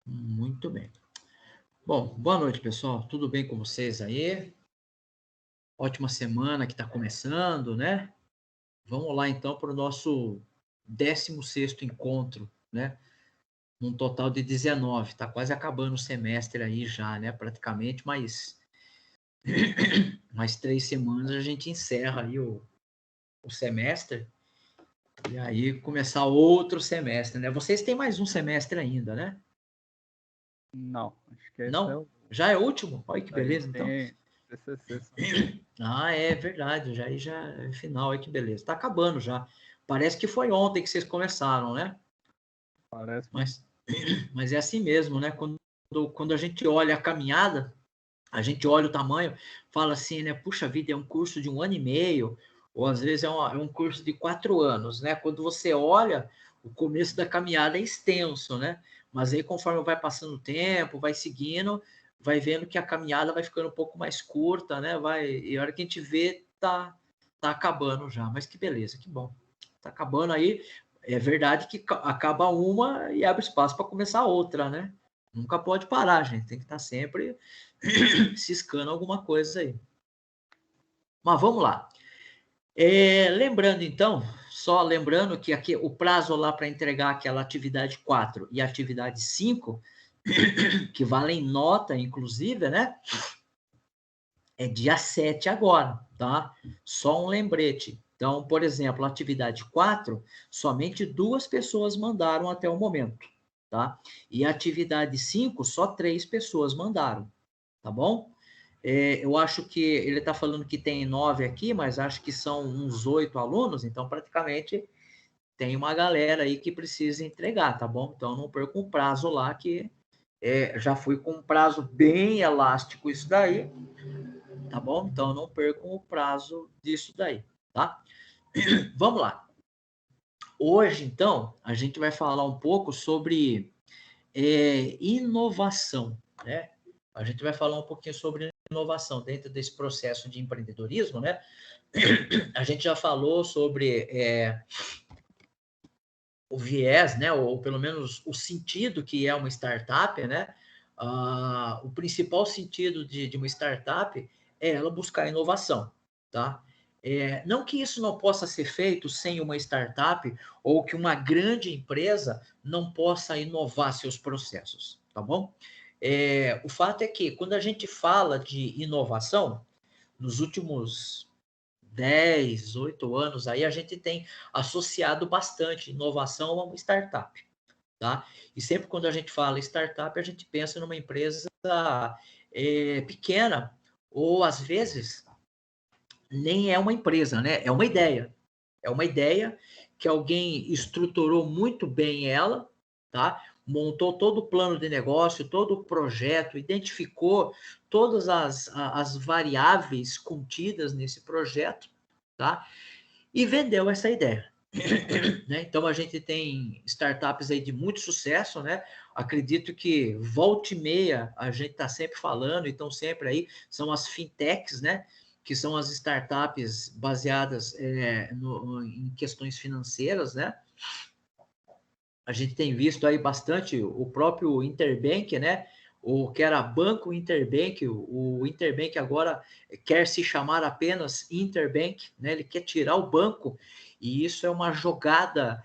Muito bem. Bom, boa noite, pessoal. Tudo bem com vocês aí? Ótima semana que está começando, né? Vamos lá, então, para o nosso 16º encontro, né? Num total de 19. Está quase acabando o semestre aí já, né? Praticamente, mas mais 3 semanas a gente encerra aí o semestre e aí começar outro semestre, né? Vocês têm mais um semestre ainda, né? Não, acho que esse é Não? o. Já é o último? Olha que A gente beleza, então. tem TCC só. Ah, é verdade, já é final, aí que beleza. Tá acabando já. Parece que foi ontem que vocês começaram, né? Parece mesmo. Mas, mas é assim mesmo, né? Quando a gente olha a caminhada, a gente olha o tamanho, fala assim, né? Puxa vida, é um curso de 1 ano e meio, ou às vezes é um curso de 4 anos, né? Quando você olha, o começo da caminhada é extenso, né? Mas aí, conforme vai passando o tempo, vai seguindo, vai vendo que a caminhada vai ficando um pouco mais curta, né? E a hora que a gente vê, tá acabando já. Mas que beleza, que bom. Tá acabando aí. É verdade que acaba uma e abre espaço para começar outra, né? Nunca pode parar, gente. Tem que estar sempre ciscando alguma coisa aí. Mas vamos lá. Lembrando, então, só lembrando que aqui o prazo lá para entregar aquela atividade 4 e atividade 5, que valem nota, inclusive, né? É dia 7 agora, tá? Só um lembrete. Então, por exemplo, a atividade 4, somente 2 pessoas mandaram até o momento, tá? E a atividade 5, só 3 pessoas mandaram, tá bom? Eu acho que ele está falando que tem 9 aqui, mas acho que são uns 8 alunos, então praticamente tem uma galera aí que precisa entregar, tá bom? Então não perca um prazo lá, que já fui com um prazo bem elástico isso daí, tá bom? Então não percam o prazo disso daí, tá? Vamos lá. Hoje, então, a gente vai falar um pouco sobre inovação, né? A gente vai falar um pouquinho sobre inovação dentro desse processo de empreendedorismo, né? A gente já falou sobre o viés, né? Ou pelo menos o sentido que é uma startup, né? O principal sentido de uma startup é ela buscar inovação, tá? Não que isso não possa ser feito sem uma startup ou que uma grande empresa não possa inovar seus processos, tá bom? O fato é que quando a gente fala de inovação, nos últimos 10, 8 anos, aí a gente tem associado bastante inovação a uma startup, tá? E sempre quando a gente fala startup, a gente pensa numa empresa pequena, ou às vezes nem é uma empresa, né? É uma ideia. É uma ideia que alguém estruturou muito bem ela, tá? Montou todo o plano de negócio, todo o projeto, identificou todas as variáveis contidas nesse projeto, tá? E vendeu essa ideia. Né? Então a gente tem startups aí de muito sucesso, né? Acredito que volta e meia a gente está sempre falando, então sempre aí são as fintechs, né? Que são as startups baseadas em questões financeiras, né? A gente tem visto aí bastante o próprio Interbank, né? O que era Banco Interbank, o Interbank agora quer se chamar apenas Interbank, né? Ele quer tirar o banco, e isso é uma jogada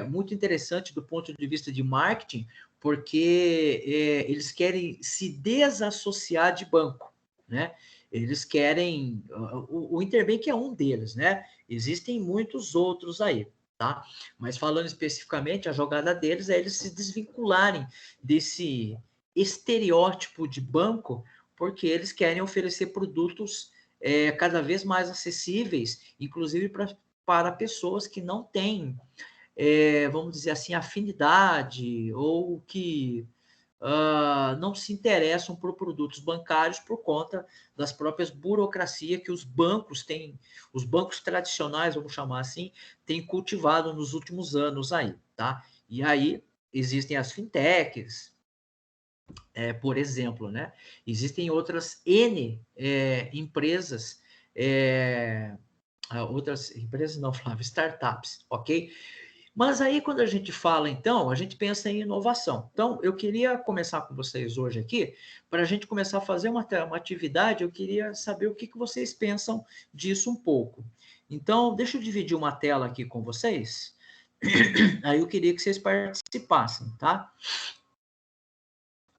muito interessante do ponto de vista de marketing, porque eles querem se desassociar de banco, né? Eles querem. O Interbank é um deles, né? Existem muitos outros aí, tá? Mas falando especificamente, a jogada deles é eles se desvincularem desse estereótipo de banco, porque eles querem oferecer produtos cada vez mais acessíveis, inclusive para pessoas que não têm, vamos dizer assim, afinidade ou que não se interessam por produtos bancários por conta das próprias burocracias que os bancos têm, os bancos tradicionais, vamos chamar assim, têm cultivado nos últimos anos aí, tá? E aí existem as fintechs, por exemplo, né? Existem outras N empresas, outras empresas não, Flávio, startups, ok? Mas aí, quando a gente fala, então, a gente pensa em inovação. Então, eu queria começar com vocês hoje aqui, para a gente começar a fazer uma atividade, eu queria saber o que vocês pensam disso um pouco. Então, deixa eu dividir uma tela aqui com vocês. Aí eu queria que vocês participassem, tá?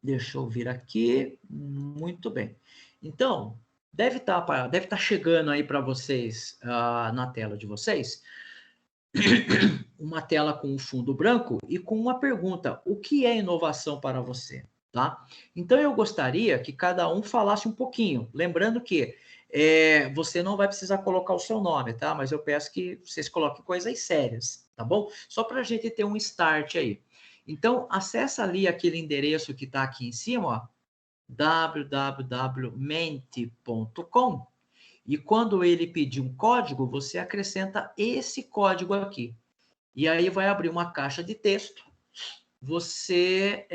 Deixa eu vir aqui. Muito bem. Então, deve estar chegando aí para vocês, na tela de vocês, uma tela com um fundo branco e com uma pergunta: o que é inovação para você? Tá? Então, eu gostaria que cada um falasse um pouquinho. Lembrando que você não vai precisar colocar o seu nome, tá? Mas eu peço que vocês coloquem coisas sérias, tá bom? Só para a gente ter um start aí. Então, acessa ali aquele endereço que está aqui em cima, ó, www.mente.com, e quando ele pedir um código, você acrescenta esse código aqui. E aí vai abrir uma caixa de texto. Você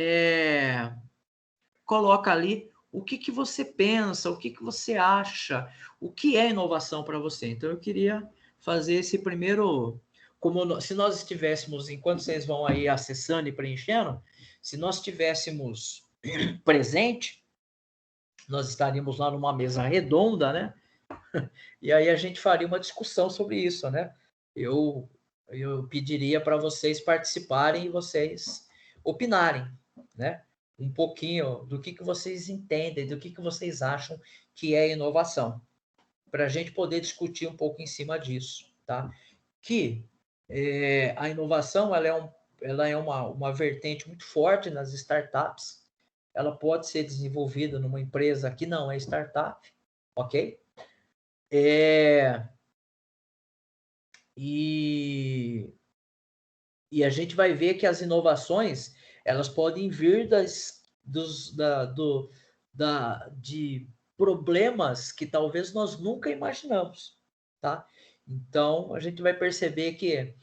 coloca ali o que você pensa, o que você acha, o que é inovação para você. Então, eu queria fazer esse primeiro... se nós estivéssemos, enquanto vocês vão aí acessando e preenchendo, se nós estivéssemos presente, nós estaríamos lá numa mesa redonda, né? E aí a gente faria uma discussão sobre isso, né? Eu pediria para vocês participarem e vocês opinarem, né? Um pouquinho do que vocês entendem, do que vocês acham que é inovação, para a gente poder discutir um pouco em cima disso, tá? Que a inovação ela é uma vertente muito forte nas startups. Ela pode ser desenvolvida numa empresa que não é startup, ok? E a gente vai ver que as inovações elas podem vir de problemas que talvez nós nunca imaginamos, tá? Então, a gente vai perceber que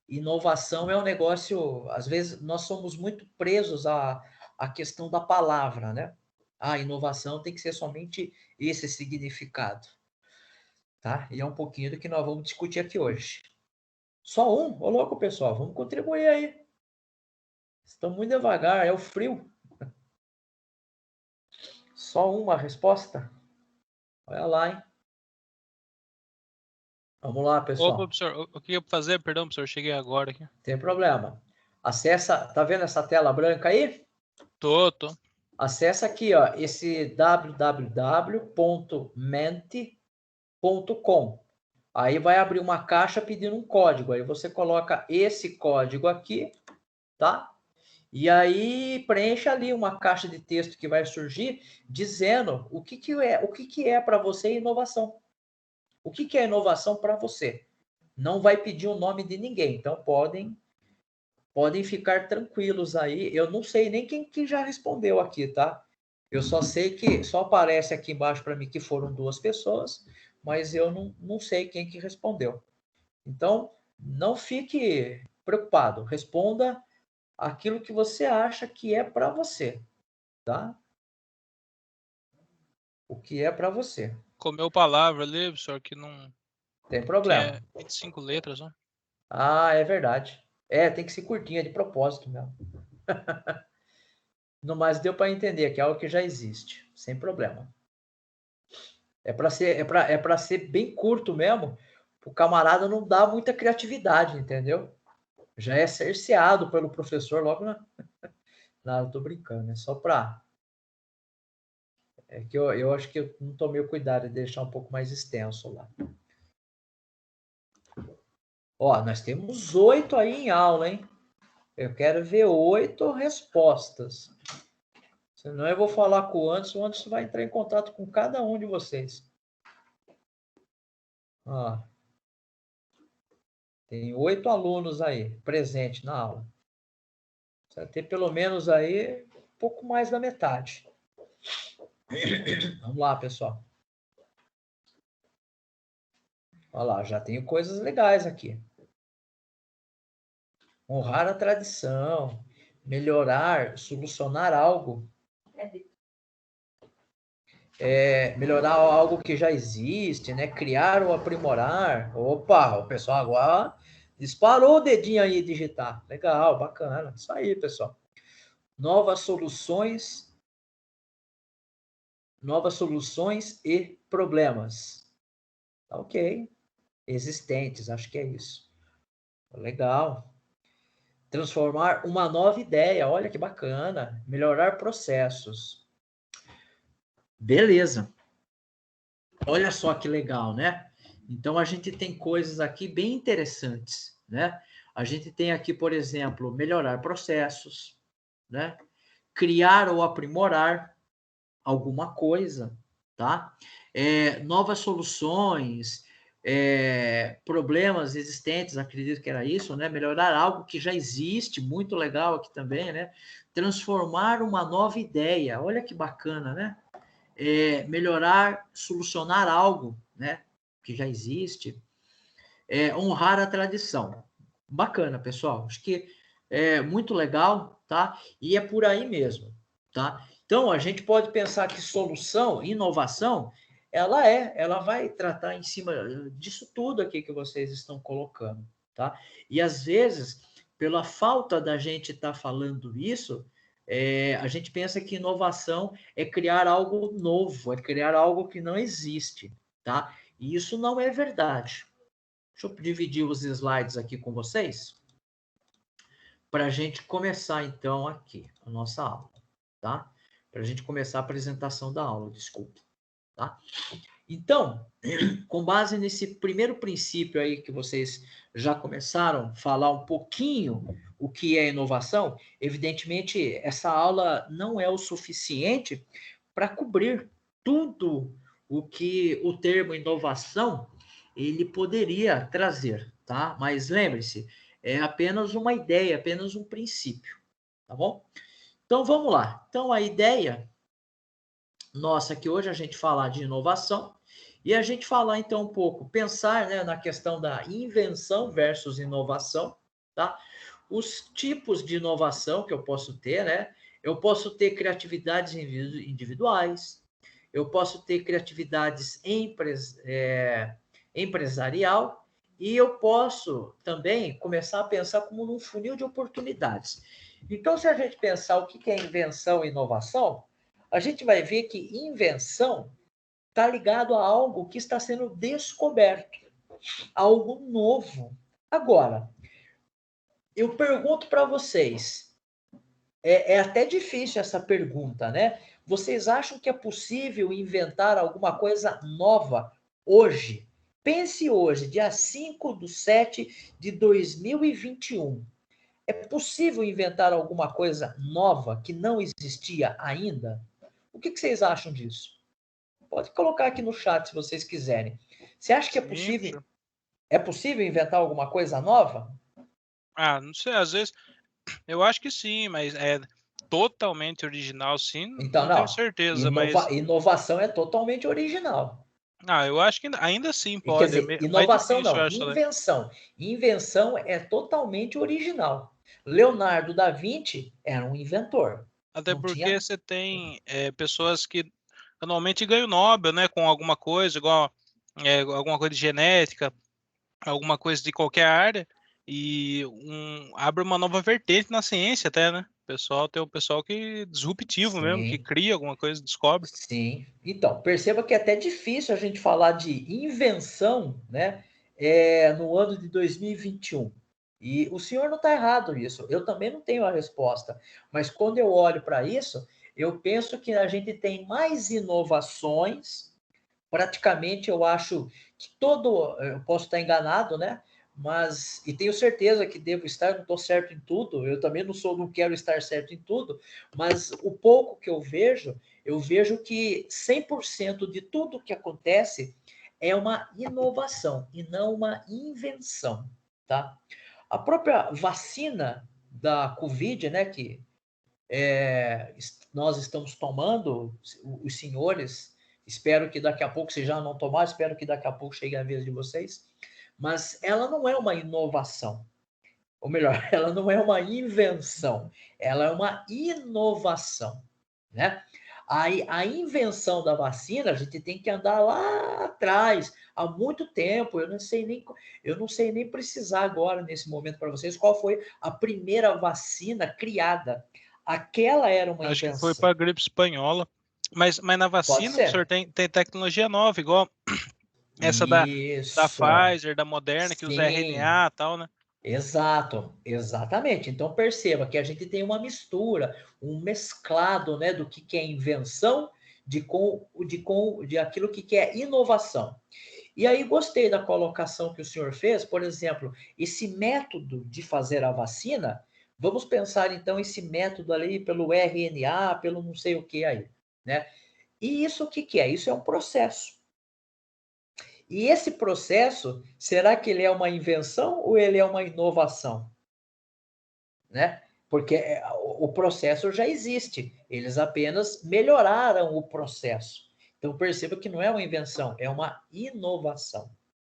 inovação é um negócio, às vezes nós somos muito presos à questão da palavra, né? A inovação tem que ser somente esse significado, tá? E é um pouquinho do que nós vamos discutir aqui hoje. Só um? Ô louco, pessoal, vamos contribuir aí. Estão muito devagar, é o frio. Só uma resposta? Olha lá, hein? Vamos lá, pessoal. Opa, professor, o que eu ia fazer? Perdão, professor, cheguei agora aqui. Tem problema. Acessa, tá vendo essa tela branca aí? Tô. Acessa aqui, ó, esse www.mente.com. Aí vai abrir uma caixa pedindo um código. Aí você coloca esse código aqui, tá? E aí preenche ali uma caixa de texto que vai surgir dizendo o que é para você inovação. O que é inovação para você? Não vai pedir o nome de ninguém, então podem ficar tranquilos aí. Eu não sei nem quem já respondeu aqui, tá? Eu só sei que só aparece aqui embaixo para mim que foram 2 pessoas, mas eu não sei quem que respondeu. Então, não fique preocupado, responda aquilo que você acha que é para você, tá? O que é para você. Comeu palavra ali, professor, que não... Tem problema. Que é 25 letras, né? Ah, é verdade. Tem que ser curtinha de propósito mesmo. No mais deu para entender que é algo que já existe, sem problema. É para ser bem curto mesmo, o camarada não dá muita criatividade, entendeu? Já é cerceado pelo professor logo na... Não, eu tô brincando, é só para... É que eu acho que eu não tomei o cuidado de deixar um pouco mais extenso lá. Ó, nós temos 8 aí em aula, hein? Eu quero ver 8 respostas. Senão eu vou falar com o Anderson vai entrar em contato com cada um de vocês. Ó, tem 8 alunos aí, presentes na aula. Vai ter pelo menos aí um pouco mais da metade. Vamos lá, pessoal. Olha lá, já tenho coisas legais aqui. Honrar a tradição, melhorar, solucionar algo. Melhorar algo que já existe, né? Criar ou aprimorar. Opa, o pessoal agora Disparou o dedinho aí digitar. Legal, bacana. Isso aí, pessoal. Novas soluções e problemas. Tá ok. Existentes, acho que é isso. Legal. Transformar uma nova ideia. Olha que bacana. Melhorar processos. Beleza. Olha só que legal, né? Então, a gente tem coisas aqui bem interessantes, né? A gente tem aqui, por exemplo, melhorar processos, né? Criar ou aprimorar alguma coisa, tá? Novas soluções, problemas existentes, acredito que era isso, né? Melhorar algo que já existe, muito legal aqui também, né? Transformar uma nova ideia, olha que bacana, né? Melhorar, solucionar algo, né? Que já existe, honrar a tradição. Bacana, pessoal. Acho que é muito legal, tá? E é por aí mesmo, tá? Então, a gente pode pensar que solução, inovação, ela vai tratar em cima disso tudo aqui que vocês estão colocando, tá? E às vezes, pela falta da gente estar falando isso, a gente pensa que inovação é criar algo novo, é criar algo que não existe, tá? E isso não é verdade. Deixa eu dividir os slides aqui com vocês para a gente começar, então, aqui a nossa aula, tá? Para a gente começar a apresentação da aula, desculpa, tá? Então, com base nesse primeiro princípio aí que vocês já começaram a falar um pouquinho o que é inovação, evidentemente, essa aula não é o suficiente para cobrir tudo o que o termo inovação ele poderia trazer, tá? Mas lembre-se, é apenas uma ideia, apenas um princípio, tá bom? Então vamos lá. Então a ideia nossa que hoje a gente falar de inovação e a gente falar então um pouco, pensar, né, na questão da invenção versus inovação, tá? Os tipos de inovação que eu posso ter, né? Eu posso ter criatividades individuais, eu posso ter criatividades empresarial e eu posso também começar a pensar como num funil de oportunidades. Então, se a gente pensar o que é invenção e inovação, a gente vai ver que invenção está ligado a algo que está sendo descoberto, algo novo. Agora, eu pergunto para vocês, é até difícil essa pergunta, né? Vocês acham que é possível inventar alguma coisa nova hoje? Pense hoje, dia 5/7/2021. É possível inventar alguma coisa nova que não existia ainda? O que vocês acham disso? Pode colocar aqui no chat se vocês quiserem. Você acha que Sim. é possível inventar alguma coisa nova? Ah, não sei, às vezes eu acho que sim, mas é totalmente original, sim, Então, não tenho não. certeza, mas Inovação é totalmente original. eu acho que ainda assim E quer pode, é dizer, mais inovação difícil, eu não, acho, né? invenção. Invenção é totalmente original. Leonardo da Vinci era um inventor. Até Não porque tinha. você tem pessoas que normalmente ganham Nobel, né, com alguma coisa, igual alguma coisa de genética, alguma coisa de qualquer área, e abre uma nova vertente na ciência até, né? Tem o pessoal que é disruptivo mesmo, que Sim, cria alguma coisa, descobre. sim. Então, perceba que é até difícil a gente falar de invenção, né, no ano de 2021. E o senhor não está errado nisso. Eu também não tenho a resposta. Mas quando eu olho para isso, eu penso que a gente tem mais inovações. Praticamente, eu acho que eu posso estar enganado, né? Mas, e tenho certeza que devo estar, não estou certo em tudo, eu também não quero estar certo em tudo, mas o pouco que eu vejo que 100% de tudo que acontece é uma inovação e não uma invenção, tá? A própria vacina da Covid, né, que nós estamos tomando, os senhores, espero que daqui a pouco, se já não tomar, espero que daqui a pouco chegue a vez de vocês, mas ela não é uma inovação, ou melhor, ela não é uma invenção, ela é uma inovação, né? A invenção da vacina, a gente tem que andar lá atrás, há muito tempo. Eu não sei nem precisar agora, nesse momento, para vocês, qual foi a primeira vacina criada. Aquela era uma Acho que foi invenção. para a gripe espanhola. Mas na Pode vacina, professor, ser. tem tecnologia nova, igual essa da Isso. Pfizer, da Moderna, que usa Sim. RNA e tal, né? Exato, exatamente. Então perceba que a gente tem uma mistura, um mesclado, né, do que é invenção de aquilo que é inovação. E aí gostei da colocação que o senhor fez, por exemplo, esse método de fazer a vacina, vamos pensar então esse método ali pelo RNA, pelo não sei o que aí, né? E isso o que é? Isso é um processo. E esse processo, será que ele é uma invenção ou ele é uma inovação? Né? Porque o processo já existe, eles apenas melhoraram o processo. Então perceba que não é uma invenção, é uma inovação,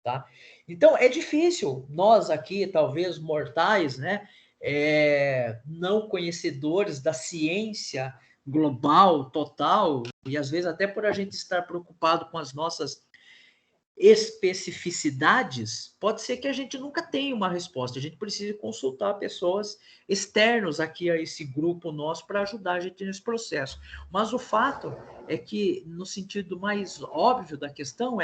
tá? Então é difícil nós aqui, talvez mortais, né, não conhecedores da ciência global, total, e às vezes até por a gente estar preocupado com as nossas especificidades, pode ser que a gente nunca tenha uma resposta. A gente precisa consultar pessoas externos aqui a esse grupo nosso para ajudar a gente nesse processo. Mas o fato é que, no sentido mais óbvio da questão,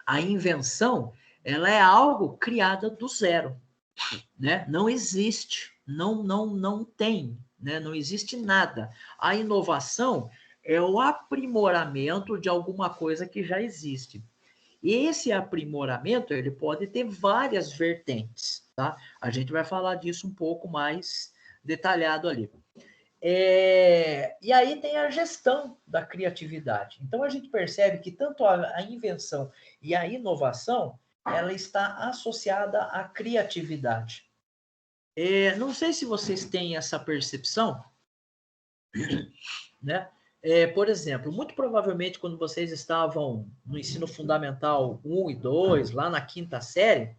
a invenção, ela é algo criada do zero, né? Não existe, não tem, né? Não existe nada. A inovação é o aprimoramento de alguma coisa que já existe. E esse aprimoramento, ele pode ter várias vertentes, tá? A gente vai falar disso um pouco mais detalhado ali. E aí tem a gestão da criatividade. Então a gente percebe que tanto a invenção e a inovação, ela está associada à criatividade. Não sei se vocês têm essa percepção, né? Por exemplo, muito provavelmente quando vocês estavam no ensino fundamental 1 e 2, lá na quinta série,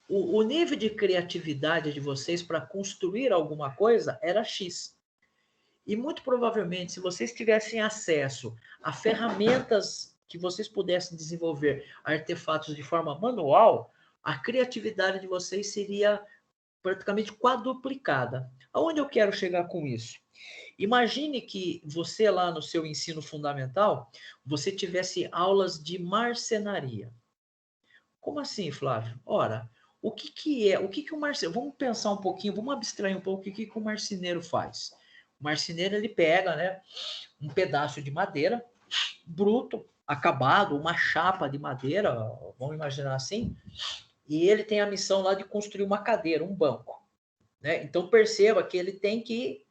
o nível de criatividade de vocês para construir alguma coisa era X. E muito provavelmente, se vocês tivessem acesso a ferramentas que vocês pudessem desenvolver artefatos de forma manual, a criatividade de vocês seria praticamente quadruplicada. Aonde eu quero chegar com isso? Imagine que você lá no seu ensino fundamental, você tivesse aulas de marcenaria. Como assim, Flávio? Ora, o que o marceneiro, vamos pensar um pouquinho, vamos abstrair um pouco o que o marceneiro faz. O marceneiro, ele pega, né, um pedaço de madeira bruto, acabado, uma chapa de madeira, vamos imaginar assim, e ele tem a missão lá de construir uma cadeira, um banco, né? Então perceba que ele tem que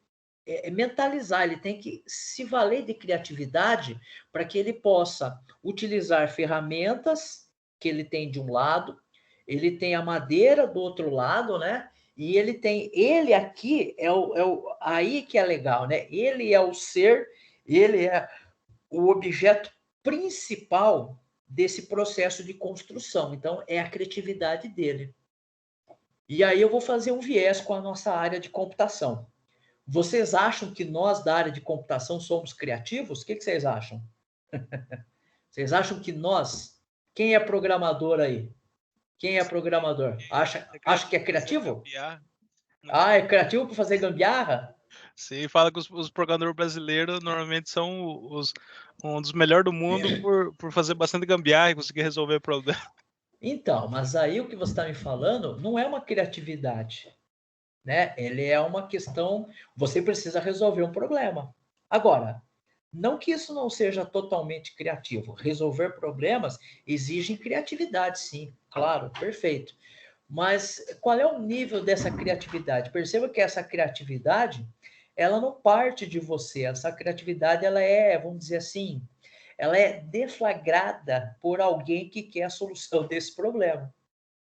mentalizar, ele tem que se valer de criatividade para que ele possa utilizar ferramentas que ele tem de um lado, ele tem a madeira do outro lado, né? E ele aqui aí que é legal, né? Ele é o ser, ele é o objeto principal desse processo de construção. Então, é a criatividade dele. E aí eu vou fazer um viés com a nossa área de computação. Vocês acham que nós da área de computação somos criativos? O que vocês acham? Vocês acham que nós, quem é programador aí? Quem é programador? Acha que é criativo? Ah, é criativo para fazer gambiarra? Sim, fala que os programadores brasileiros normalmente são um dos melhores do mundo por fazer bastante gambiarra e conseguir resolver problemas. Então, mas aí o que você está me falando não é uma criatividade, né? Ele é uma questão, você precisa resolver um problema. Agora, não que isso não seja totalmente criativo. Resolver problemas exige criatividade, sim, claro, perfeito. Mas qual é o nível dessa criatividade? Perceba que essa criatividade, ela não parte de você. Essa criatividade, ela vamos dizer assim, ela é deflagrada por alguém que quer a solução desse problema,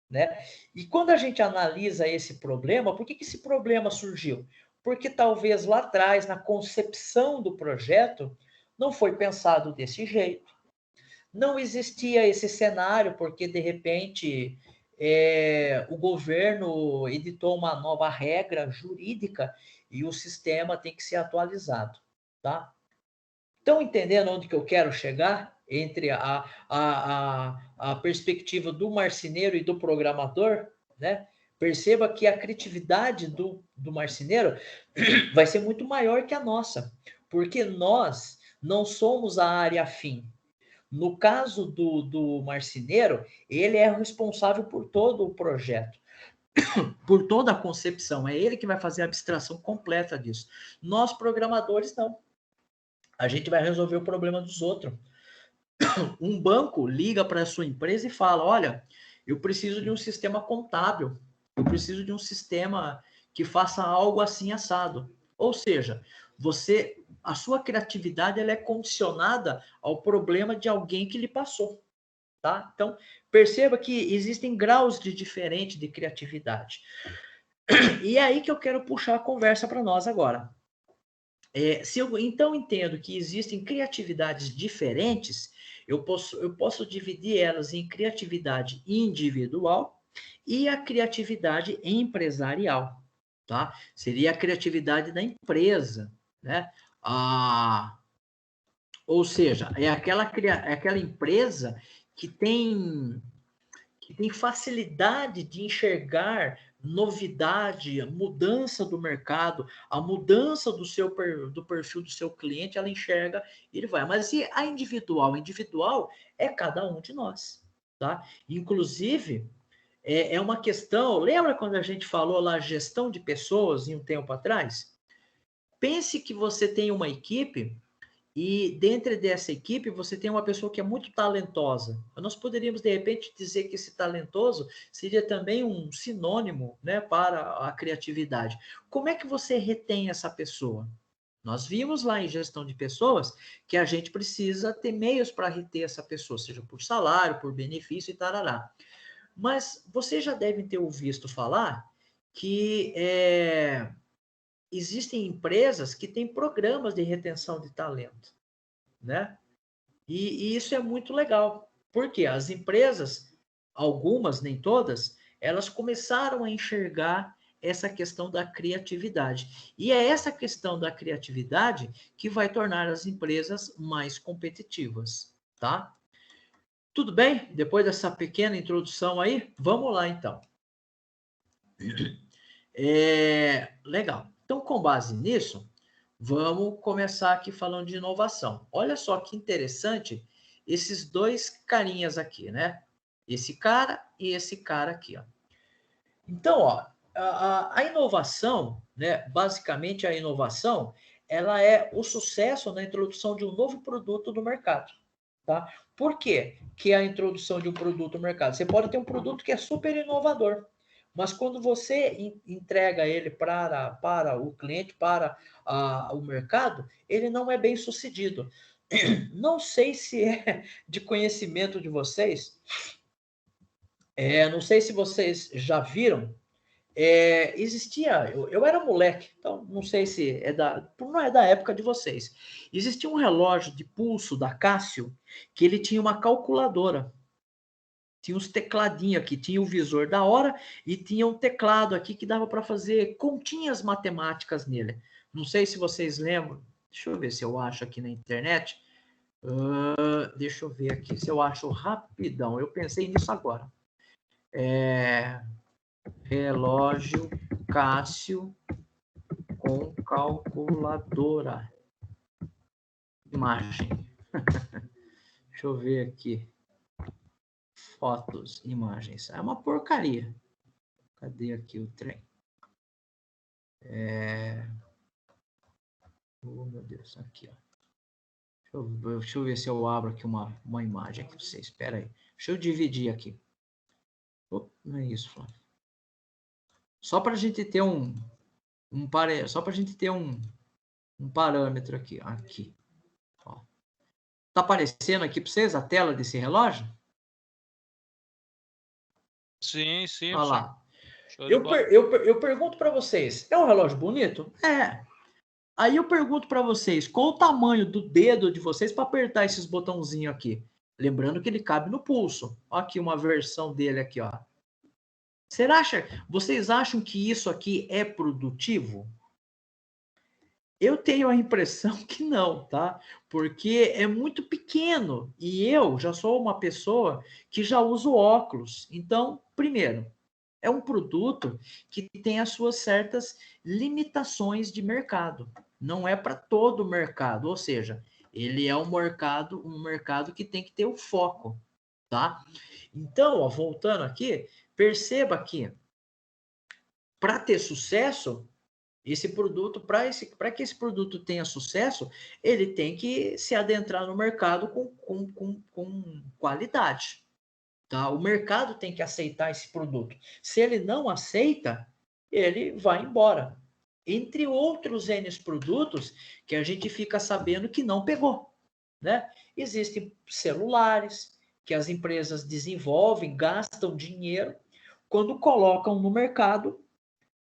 né? E quando a gente analisa esse problema, por que esse problema surgiu? Porque talvez lá atrás, na concepção do projeto, não foi pensado desse jeito. Não existia esse cenário, porque de repente o governo editou uma nova regra jurídica e o sistema tem que ser atualizado, tá? Estão entendendo onde que eu quero chegar? Entre a perspectiva do marceneiro e do programador, né? Perceba que a criatividade do marceneiro vai ser muito maior que a nossa, porque nós não somos a área afim. No caso do marceneiro, ele é responsável por todo o projeto, por toda a concepção. É ele que vai fazer a abstração completa disso. Nós, programadores, não. A gente vai resolver o problema dos outros. Um banco liga para a sua empresa e fala, olha, eu preciso de um sistema contábil, eu preciso de um sistema que faça algo assim assado. Ou seja, a sua criatividade ela é condicionada ao problema de alguém que lhe passou. Tá? Então, perceba que existem graus diferentes de criatividade. E é aí que eu quero puxar a conversa para nós agora. Se eu então entendo que existem criatividades diferentes, eu posso dividir elas em criatividade individual e a criatividade empresarial, tá? Seria a criatividade da empresa, né? Ou seja, é aquela empresa que tem facilidade de enxergar novidade, mudança do mercado, a mudança do perfil do seu cliente, ela enxerga e ele vai. Mas e a individual? Individual é cada um de nós, tá? Inclusive, é uma questão... Lembra quando a gente falou lá gestão de pessoas em um tempo atrás? Pense que você tem uma equipe e dentro dessa equipe, você tem uma pessoa que é muito talentosa. Nós poderíamos, de repente, dizer que esse talentoso seria também um sinônimo, né, para a criatividade. Como é que você retém essa pessoa? Nós vimos lá em gestão de pessoas que a gente precisa ter meios para reter essa pessoa, seja por salário, por benefício e tarará. Mas vocês já devem ter ouvido falar que existem empresas que têm programas de retenção de talento, né? E isso é muito legal, porque as empresas, algumas, nem todas, elas começaram a enxergar essa questão da criatividade. E é essa questão da criatividade que vai tornar as empresas mais competitivas, tá? Tudo bem? Depois dessa pequena introdução aí, vamos lá então. Legal. Então, com base nisso, vamos começar aqui falando de inovação. Olha só que interessante esses dois carinhas aqui, né? Esse cara e esse cara aqui, ó. Então, ó, a inovação, né? Basicamente, a inovação, ela é o sucesso na introdução de um novo produto no mercado, tá? Por quê que é a introdução de um produto no mercado? Você pode ter um produto que é super inovador, mas quando você entrega ele para o cliente, para o mercado, ele não é bem sucedido. Não sei se é de conhecimento de vocês, não sei se vocês já viram, eu era moleque, então não sei se não é da época de vocês. Existia um relógio de pulso da Casio que ele tinha uma calculadora. Tinha uns tecladinhos aqui, tinha o visor da hora e tinha um teclado aqui que dava para fazer continhas matemáticas nele. Não sei se vocês lembram. Deixa eu ver se eu acho aqui na internet. Deixa eu ver aqui se eu acho rapidão. Eu pensei nisso agora. Relógio Casio com calculadora. Imagem. Deixa eu ver aqui. Fotos, imagens. É uma porcaria. Cadê aqui o trem? Oh, meu Deus, aqui, ó. Deixa eu ver se eu abro aqui uma imagem aqui para vocês. Espera aí. Deixa eu dividir aqui. Não é isso, Flávio. Só para a gente ter só para a gente ter um parâmetro aqui. Aqui. Ó. Tá aparecendo aqui para vocês a tela desse relógio? Sim, sim. Olha lá. Eu pergunto para vocês, é um relógio bonito? É. Aí eu pergunto para vocês, qual o tamanho do dedo de vocês para apertar esses botãozinhos aqui? Lembrando que ele cabe no pulso. Olha aqui uma versão dele aqui, ó. Vocês acham que isso aqui é produtivo? Eu tenho a impressão que não, tá? Porque é muito pequeno e eu já sou uma pessoa que já uso óculos. Então, primeiro, é um produto que tem as suas certas limitações de mercado. Não é para todo o mercado, ou seja, ele é um mercado que tem que ter o foco, tá? Então, ó, voltando aqui, perceba que para ter sucesso, esse produto, para que esse produto tenha sucesso, ele tem que se adentrar no mercado com qualidade. Tá? O mercado tem que aceitar esse produto. Se ele não aceita, ele vai embora. Entre outros N produtos que a gente fica sabendo que não pegou. Né? Existem celulares que as empresas desenvolvem, gastam dinheiro, quando colocam no mercado,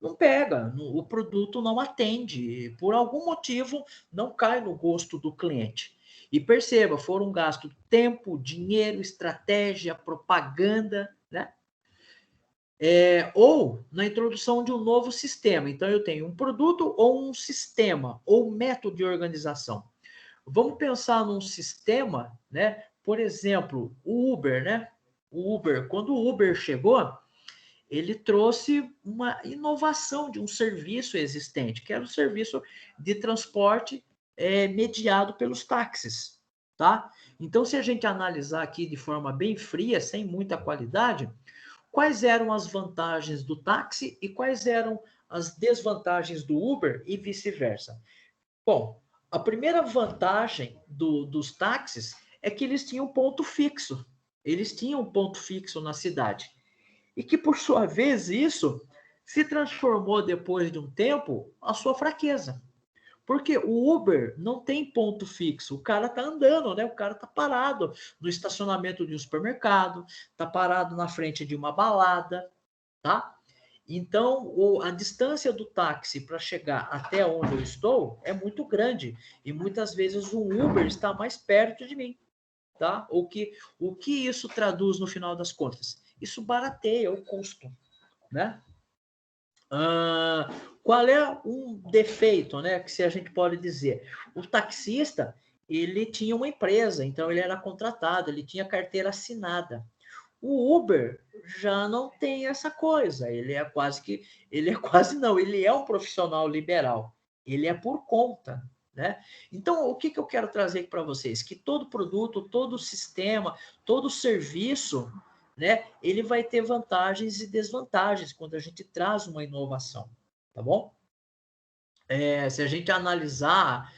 não pega, o produto não atende, por algum motivo não cai no gosto do cliente. E perceba, foram gastos tempo, dinheiro, estratégia, propaganda, né? Ou na introdução de um novo sistema. Então, eu tenho um produto ou um sistema, ou método de organização. Vamos pensar num sistema, né? Por exemplo, o Uber, né? O Uber, quando o Uber chegou, ele trouxe uma inovação de um serviço existente, que era o serviço de transporte mediado pelos táxis, tá? Então, se a gente analisar aqui de forma bem fria, sem muita qualidade, quais eram as vantagens do táxi e quais eram as desvantagens do Uber e vice-versa? Bom, a primeira vantagem dos táxis é que eles tinham ponto fixo. Eles tinham um ponto fixo na cidade. E que, por sua vez, isso se transformou, depois de um tempo, a sua fraqueza. Porque o Uber não tem ponto fixo. O cara tá andando, né? O cara tá parado no estacionamento de um supermercado, tá parado na frente de uma balada, tá? Então, a distância do táxi para chegar até onde eu estou é muito grande. E muitas vezes o Uber está mais perto de mim, tá? O que isso traduz no final das contas? Isso barateia o custo, né? Qual é um defeito, né, que se a gente pode dizer? O taxista, ele tinha uma empresa, então ele era contratado, ele tinha carteira assinada. O Uber já não tem essa coisa, ele é quase não, ele é um profissional liberal, ele é por conta, né? Então, o que eu quero trazer aqui para vocês? Que todo produto, todo sistema, todo serviço, né, ele vai ter vantagens e desvantagens quando a gente traz uma inovação, tá bom? Se a gente analisar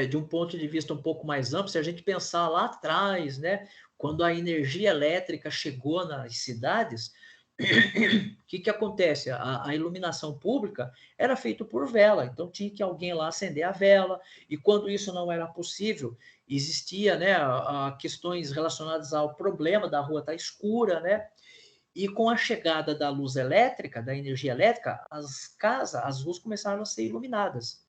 de um ponto de vista um pouco mais amplo, se a gente pensar lá atrás, né, quando a energia elétrica chegou nas cidades, o que acontece? A iluminação pública era feita por vela, então tinha que alguém lá acender a vela, e quando isso não era possível, existia, né, questões relacionadas ao problema da rua estar escura, né? E com a chegada da luz elétrica, da energia elétrica, as casas, as ruas começaram a ser iluminadas.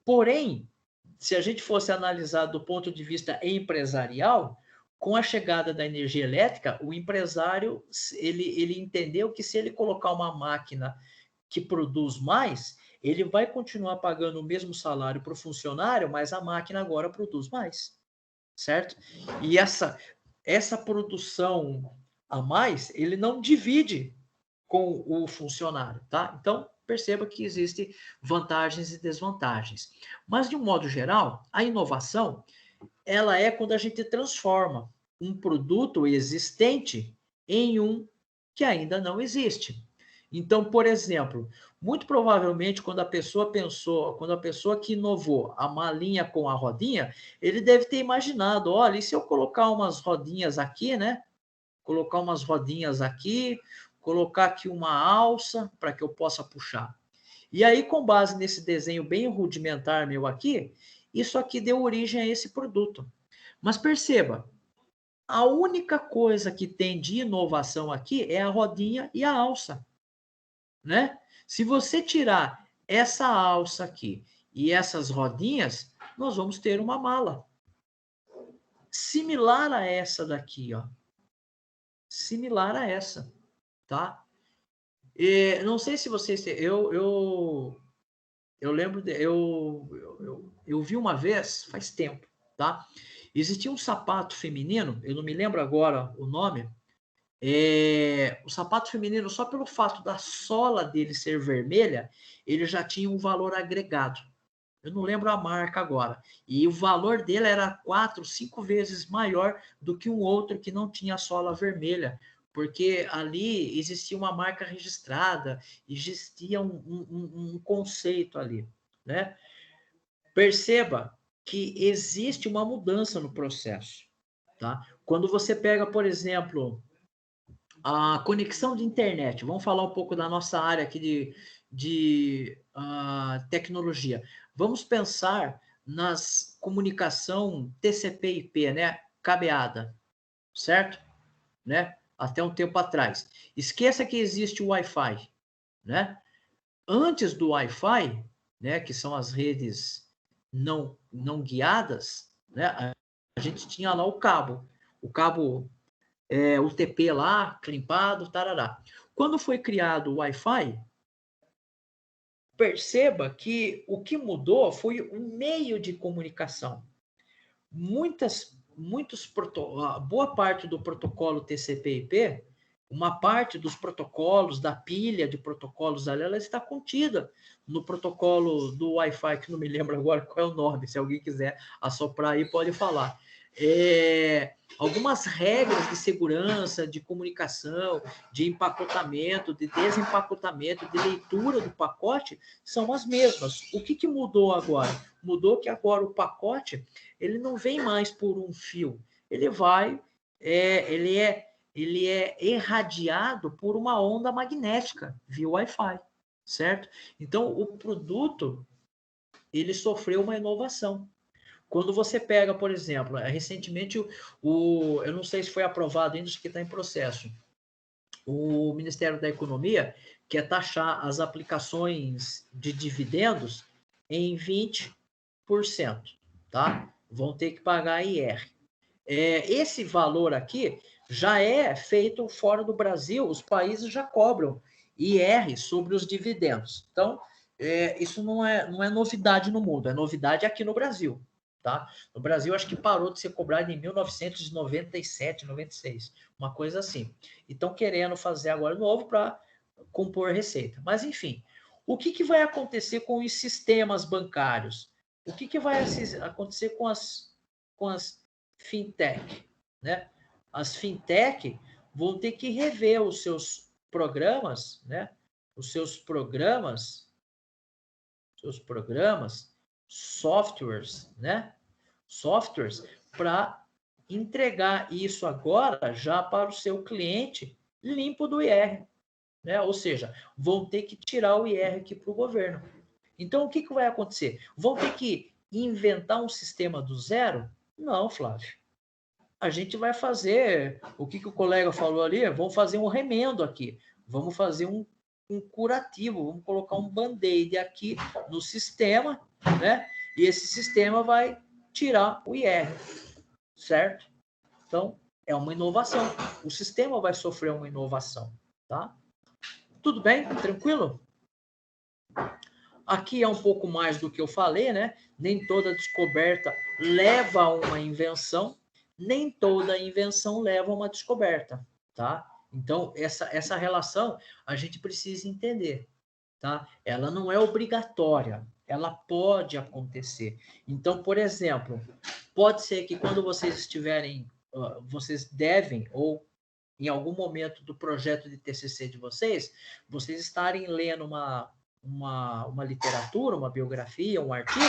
Porém, se a gente fosse analisar do ponto de vista empresarial, com a chegada da energia elétrica, o empresário ele entendeu que se ele colocar uma máquina que produz mais, ele vai continuar pagando o mesmo salário para o funcionário, mas a máquina agora produz mais, certo? E essa produção a mais, ele não divide com o funcionário, tá? Então, perceba que existem vantagens e desvantagens. Mas, de um modo geral, a inovação, ela é quando a gente transforma um produto existente em um que ainda não existe. Então, por exemplo, muito provavelmente quando a pessoa que inovou a malinha com a rodinha, ele deve ter imaginado, olha, e se eu colocar umas rodinhas aqui, né? Colocar umas rodinhas aqui, colocar aqui uma alça para que eu possa puxar. E aí, com base nesse desenho bem rudimentar meu aqui, isso aqui deu origem a esse produto. Mas perceba, a única coisa que tem de inovação aqui é a rodinha e a alça, né? Se você tirar essa alça aqui e essas rodinhas, nós vamos ter uma mala similar a essa daqui, ó. Similar a essa, tá? Não sei se vocês... eu lembro, eu vi uma vez, faz tempo, tá? Existia um sapato feminino, eu não me lembro agora o nome, o sapato feminino, só pelo fato da sola dele ser vermelha, ele já tinha um valor agregado. Eu não lembro a marca agora. E o valor dele era 4, 5 vezes maior do que um outro que não tinha sola vermelha. Porque ali existia uma marca registrada, existia um conceito ali, né? Perceba que existe uma mudança no processo, tá? Quando você pega, por exemplo, a conexão de internet, vamos falar um pouco da nossa área aqui de tecnologia. Vamos pensar nas comunicação TCP/IP, né? Cabeada, certo? Né? Até um tempo atrás. Esqueça que existe o Wi-Fi, né? Antes do Wi-Fi, né, que são as redes não guiadas, né? A gente tinha lá o cabo UTP lá, climpado, tarará. Quando foi criado o Wi-Fi, perceba que o que mudou foi o meio de comunicação. Boa parte do protocolo TCP/IP, uma parte dos protocolos, da pilha de protocolos ali, ela está contida no protocolo do Wi-Fi, que não me lembro agora qual é o nome, se alguém quiser assoprar aí, pode falar. Algumas regras de segurança, de comunicação, de empacotamento, de desempacotamento, de leitura do pacote, são as mesmas. O que mudou agora? Mudou que agora o pacote ele não vem mais por um fio, ele é irradiado por uma onda magnética via Wi-Fi, certo? Então, o produto, ele sofreu uma inovação. Quando você pega, por exemplo, recentemente, eu não sei se foi aprovado ainda, acho que está em processo, o Ministério da Economia quer taxar as aplicações de dividendos em 20%, tá? Vão ter que pagar IR. Esse valor aqui já é feito fora do Brasil, os países já cobram IR sobre os dividendos. Então, isso não é novidade no mundo, é novidade aqui no Brasil. Tá? No Brasil, acho que parou de ser cobrado em 1997, 96, uma coisa assim. E estão querendo fazer agora novo para compor receita. Mas, enfim, o que vai acontecer com os sistemas bancários? O que vai acontecer com as fintech, né? As fintech vão ter que rever os seus programas, né? Os seus programas, softwares, né? Softwares para entregar isso agora já para o seu cliente limpo do IR, né? Ou seja, vão ter que tirar o IR aqui para o governo. Então, o que vai acontecer? Vão ter que inventar um sistema do zero? Não, Flávio. A gente vai fazer o que o colega falou ali, vamos fazer um remendo aqui, vamos fazer um curativo, vamos colocar um band-aid aqui no sistema, né? E esse sistema vai tirar o IR, certo? Então, é uma inovação. O sistema vai sofrer uma inovação, tá? Tudo bem? Tranquilo? Aqui é um pouco mais do que eu falei, né? Nem toda descoberta leva a uma invenção, nem toda invenção leva a uma descoberta, tá? Então, essa relação a gente precisa entender, tá? Ela não é obrigatória, ela pode acontecer. Então, por exemplo, pode ser que quando vocês estiverem, vocês devem, ou em algum momento do projeto de TCC de vocês estarem lendo uma literatura, uma biografia, um artigo,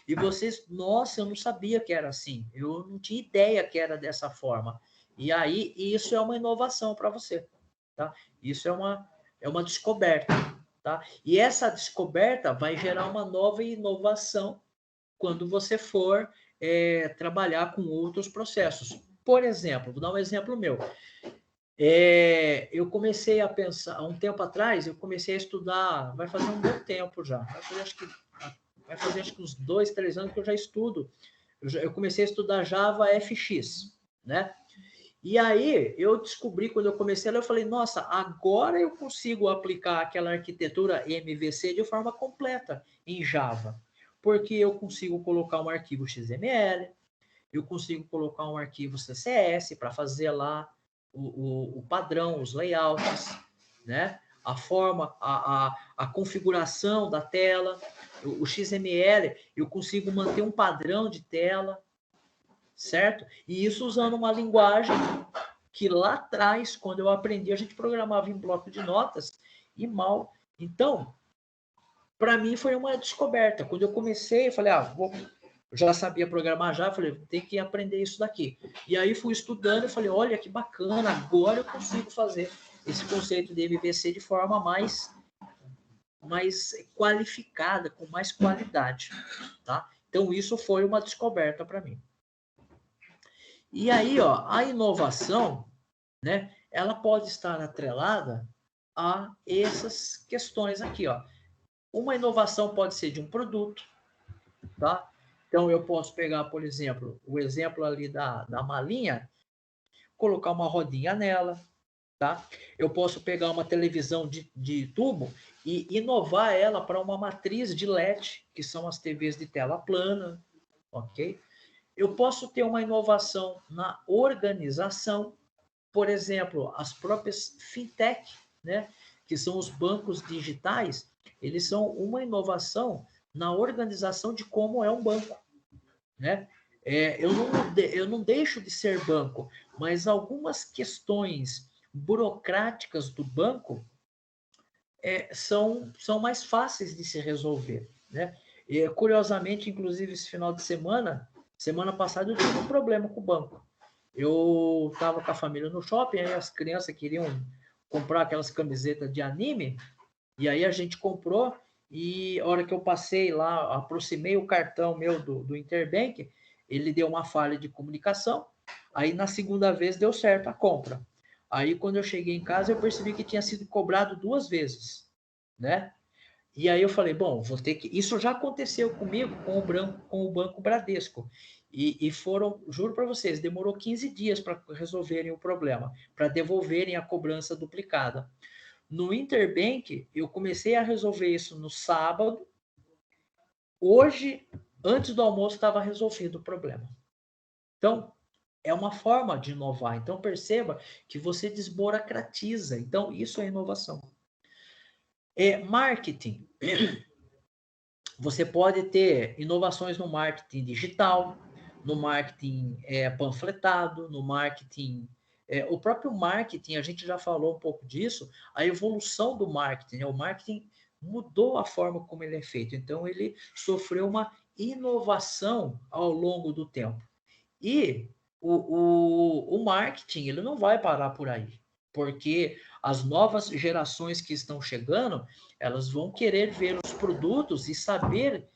e vocês, nossa, eu não sabia que era assim, eu não tinha ideia que era dessa forma. E aí, isso é uma inovação para você, tá? Isso é uma descoberta, tá? E essa descoberta vai gerar uma nova inovação quando você for trabalhar com outros processos. Por exemplo, vou dar um exemplo meu. Eu comecei a pensar, há um tempo atrás, eu comecei a estudar, vai fazer um bom tempo já, vai fazer acho que uns 2, 3 anos que eu já estudo. Eu comecei a estudar Java FX, né? E aí eu descobri, quando eu comecei lá, eu falei, nossa, agora eu consigo aplicar aquela arquitetura MVC de forma completa em Java. Porque eu consigo colocar um arquivo XML, eu consigo colocar um arquivo CSS para fazer lá o padrão, os layouts, né? A forma, a configuração da tela, o XML, eu consigo manter um padrão de tela, certo? E isso usando uma linguagem que lá atrás, quando eu aprendi, a gente programava em bloco de notas e mal. Então, para mim foi uma descoberta. Quando eu comecei, eu falei, eu já sabia programar já, falei, tem que aprender isso daqui. E aí fui estudando e falei, olha que bacana, agora eu consigo fazer esse conceito de MVC de forma mais qualificada, com mais qualidade, tá? Então isso foi uma descoberta para mim. E aí, ó, a inovação, né, ela pode estar atrelada a essas questões aqui, ó. Uma inovação pode ser de um produto, tá? Então, eu posso pegar, por exemplo, o exemplo ali da malinha, colocar uma rodinha nela, tá? Eu posso pegar uma televisão de tubo e inovar ela para uma matriz de LED, que são as TVs de tela plana, ok? Eu posso ter uma inovação na organização, por exemplo, as próprias fintech, né? Que são os bancos digitais, eles são uma inovação na organização de como é um banco, né? Eu não deixo de ser banco, mas algumas questões burocráticas do banco são mais fáceis de se resolver, né? E, curiosamente, inclusive, esse final de semana passada, eu tive um problema com o banco. Eu estava com a família no shopping, aí as crianças queriam comprar aquelas camisetas de anime, e aí a gente comprou, e a hora que eu passei lá, aproximei o cartão meu do Interbank, ele deu uma falha de comunicação, aí na segunda vez deu certo a compra. Aí quando eu cheguei em casa, eu percebi que tinha sido cobrado 2 vezes, né? E aí eu falei, bom, vou ter que... Isso já aconteceu comigo com o Banco Bradesco. E foram, juro para vocês, demorou 15 dias para resolverem o problema, para devolverem a cobrança duplicada. No Interbank, eu comecei a resolver isso no sábado. Hoje, antes do almoço, estava resolvido o problema. Então, é uma forma de inovar. Então, perceba que você desburocratiza. Então, isso é inovação. Marketing. Você pode ter inovações no marketing digital, no marketing panfletado, no marketing... o próprio marketing, a gente já falou um pouco disso, a evolução do marketing. O marketing mudou a forma como ele é feito. Então, ele sofreu uma inovação ao longo do tempo. E o marketing, ele não vai parar por aí, porque as novas gerações que estão chegando, elas vão querer ver os produtos e saber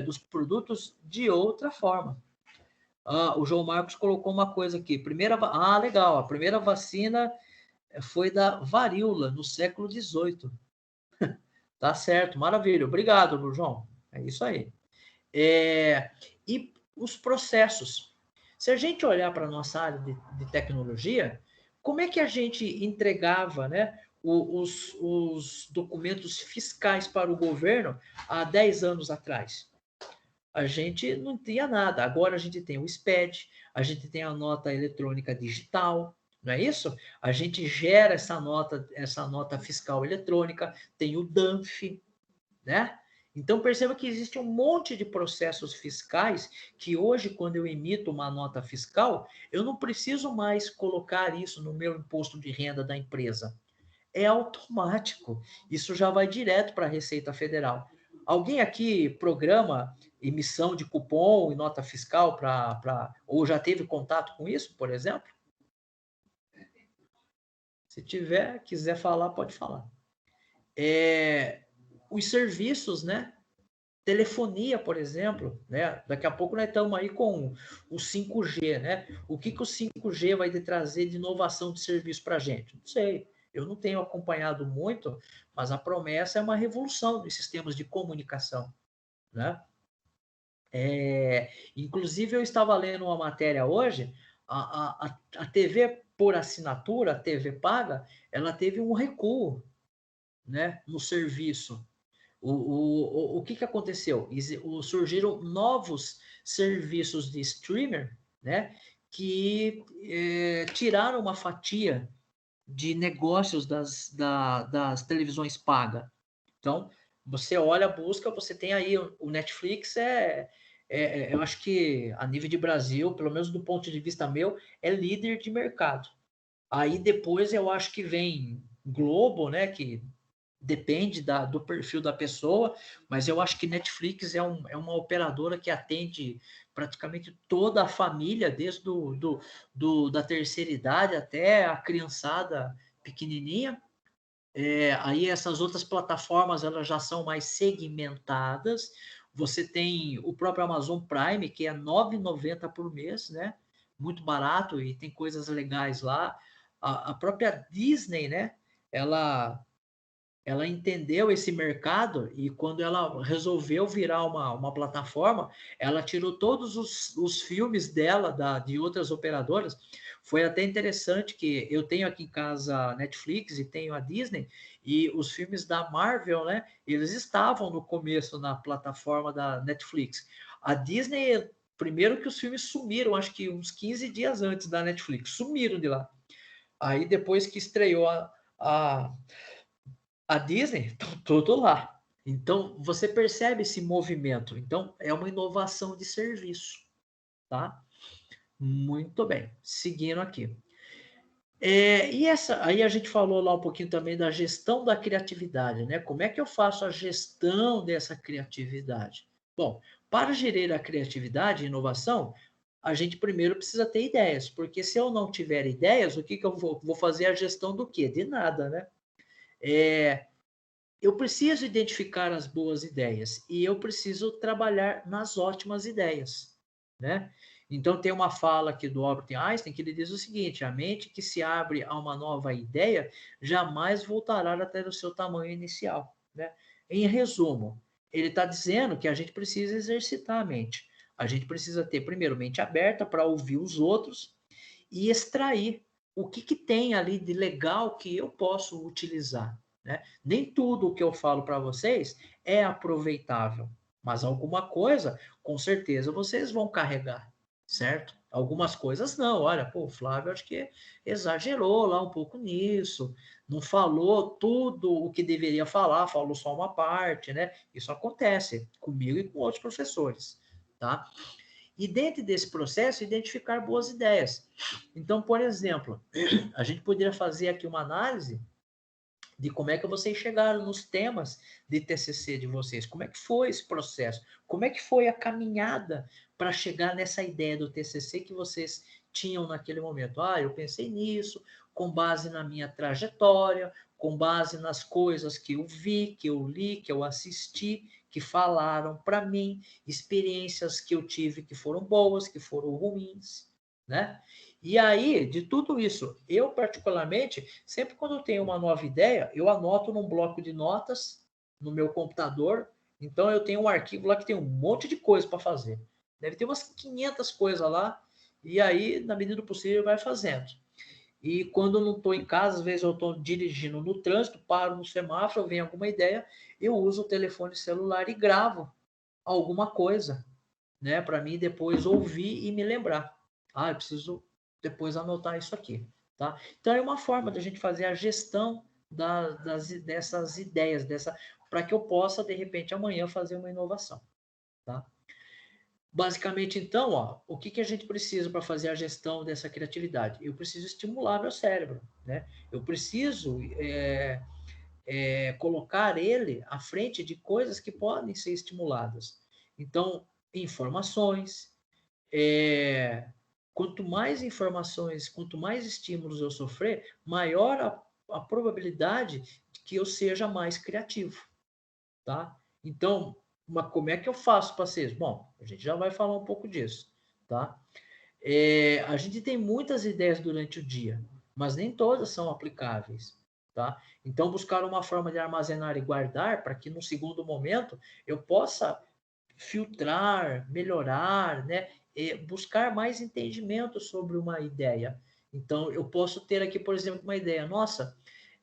dos produtos de outra forma. O João Marcos colocou uma coisa aqui. Legal, a primeira vacina foi da varíola, no século XVIII. Tá certo, maravilha. Obrigado, João. É isso aí. E os processos. Se a gente olhar para a nossa área de tecnologia, como é que a gente entregava, né, os documentos fiscais para o governo há 10 anos atrás? A gente não tinha nada. Agora a gente tem o SPED, a gente tem a nota eletrônica digital, não é isso? A gente gera essa nota fiscal eletrônica, tem o DANF, né? Então, perceba que existe um monte de processos fiscais que hoje, quando eu emito uma nota fiscal, eu não preciso mais colocar isso no meu imposto de renda da empresa. É automático. Isso já vai direto para a Receita Federal. Alguém aqui programa emissão de cupom e nota fiscal ou já teve contato com isso, por exemplo? Se quiser falar, pode falar. Os serviços, né? Telefonia, por exemplo, né? Daqui a pouco nós estamos aí com o 5G, né? O que o 5G vai trazer de inovação de serviço para a gente? Não sei, eu não tenho acompanhado muito, mas a promessa é uma revolução dos sistemas de comunicação, né? Inclusive, eu estava lendo uma matéria hoje A TV por assinatura, a TV paga, ela teve um recuo, né, no serviço. O que aconteceu? Surgiram novos serviços de streamer, né, que tiraram uma fatia de negócios das televisões pagas. Então, você olha a busca, você tem aí o Netflix, eu acho que a nível de Brasil, pelo menos do ponto de vista meu, é líder de mercado. Aí depois eu acho que vem Globo, né, que depende do perfil da pessoa, mas eu acho que Netflix é uma operadora que atende praticamente toda a família, desde da terceira idade até a criançada pequenininha. Aí essas outras plataformas elas já são mais segmentadas. Você tem o próprio Amazon Prime, que é R$ 9,90 por mês, né? Muito barato e tem coisas legais lá. A própria Disney, né? Ela entendeu esse mercado e quando ela resolveu virar uma plataforma, ela tirou todos os filmes dela de outras operadoras. Foi até interessante que eu tenho aqui em casa a Netflix e tenho a Disney, e os filmes da Marvel, né, eles estavam no começo na plataforma da Netflix. A Disney, primeiro que os filmes sumiram, acho que uns 15 dias antes da Netflix, sumiram de lá. Aí depois que estreou a Disney, estão tudo lá. Então, você percebe esse movimento. Então, é uma inovação de serviço, tá? Muito bem. Seguindo aqui. Aí a gente falou lá um pouquinho também da gestão da criatividade, né? Como é que eu faço a gestão dessa criatividade? Bom, para gerir a criatividade e inovação, a gente primeiro precisa ter ideias, porque se eu não tiver ideias, o que eu vou fazer a gestão do quê? De nada, né? Eu preciso identificar as boas ideias e eu preciso trabalhar nas ótimas ideias, né? Então tem uma fala aqui do Albert Einstein que ele diz o seguinte: a mente que se abre a uma nova ideia jamais voltará a ter o seu tamanho inicial, né? Em resumo, ele está dizendo que a gente precisa exercitar a mente. A gente precisa ter primeiro mente aberta para ouvir os outros e extrair o que tem ali de legal que eu posso utilizar, né? Nem tudo o que eu falo para vocês é aproveitável, mas alguma coisa, com certeza, vocês vão carregar, certo? Algumas coisas não. Olha, pô, o Flávio acho que exagerou lá um pouco nisso, não falou tudo o que deveria falar, falou só uma parte, né? Isso acontece comigo e com outros professores, tá? E dentro desse processo, identificar boas ideias. Então, por exemplo, a gente poderia fazer aqui uma análise de como é que vocês chegaram nos temas de TCC de vocês. Como é que foi esse processo? Como é que foi a caminhada para chegar nessa ideia do TCC que vocês tinham naquele momento? Ah, eu pensei nisso, com base na minha trajetória, com base nas coisas que eu vi, que eu li, que eu assisti, que falaram para mim, experiências que eu tive que foram boas, que foram ruins, né? E aí, de tudo isso, eu particularmente, sempre quando eu tenho uma nova ideia, eu anoto num bloco de notas no meu computador. Então eu tenho um arquivo lá que tem um monte de coisa para fazer. Deve ter umas 500 coisas lá. E aí, na medida do possível, vai fazendo. E quando eu não estou em casa, às vezes eu estou dirigindo no trânsito, paro no semáforo, vem alguma ideia, eu uso o telefone celular e gravo alguma coisa, né, para mim depois ouvir e me lembrar. Ah, eu preciso depois anotar isso aqui, tá? Então é uma forma da gente fazer a gestão dessas ideias, para que eu possa de repente amanhã fazer uma inovação, tá? Basicamente, então, ó, o que a gente precisa para fazer a gestão dessa criatividade? Eu preciso estimular meu cérebro, né? Eu preciso colocar ele à frente de coisas que podem ser estimuladas. Então, informações, quanto mais informações, quanto mais estímulos eu sofrer, maior a probabilidade de que eu seja mais criativo, tá? Então, como é que eu faço para ser? Bom, a gente já vai falar um pouco disso, tá? A gente tem muitas ideias durante o dia, mas nem todas são aplicáveis, tá? Então, buscar uma forma de armazenar e guardar para que no segundo momento eu possa filtrar, melhorar, né? buscar mais entendimento sobre uma ideia. Então, eu posso ter aqui, por exemplo, uma ideia. Nossa,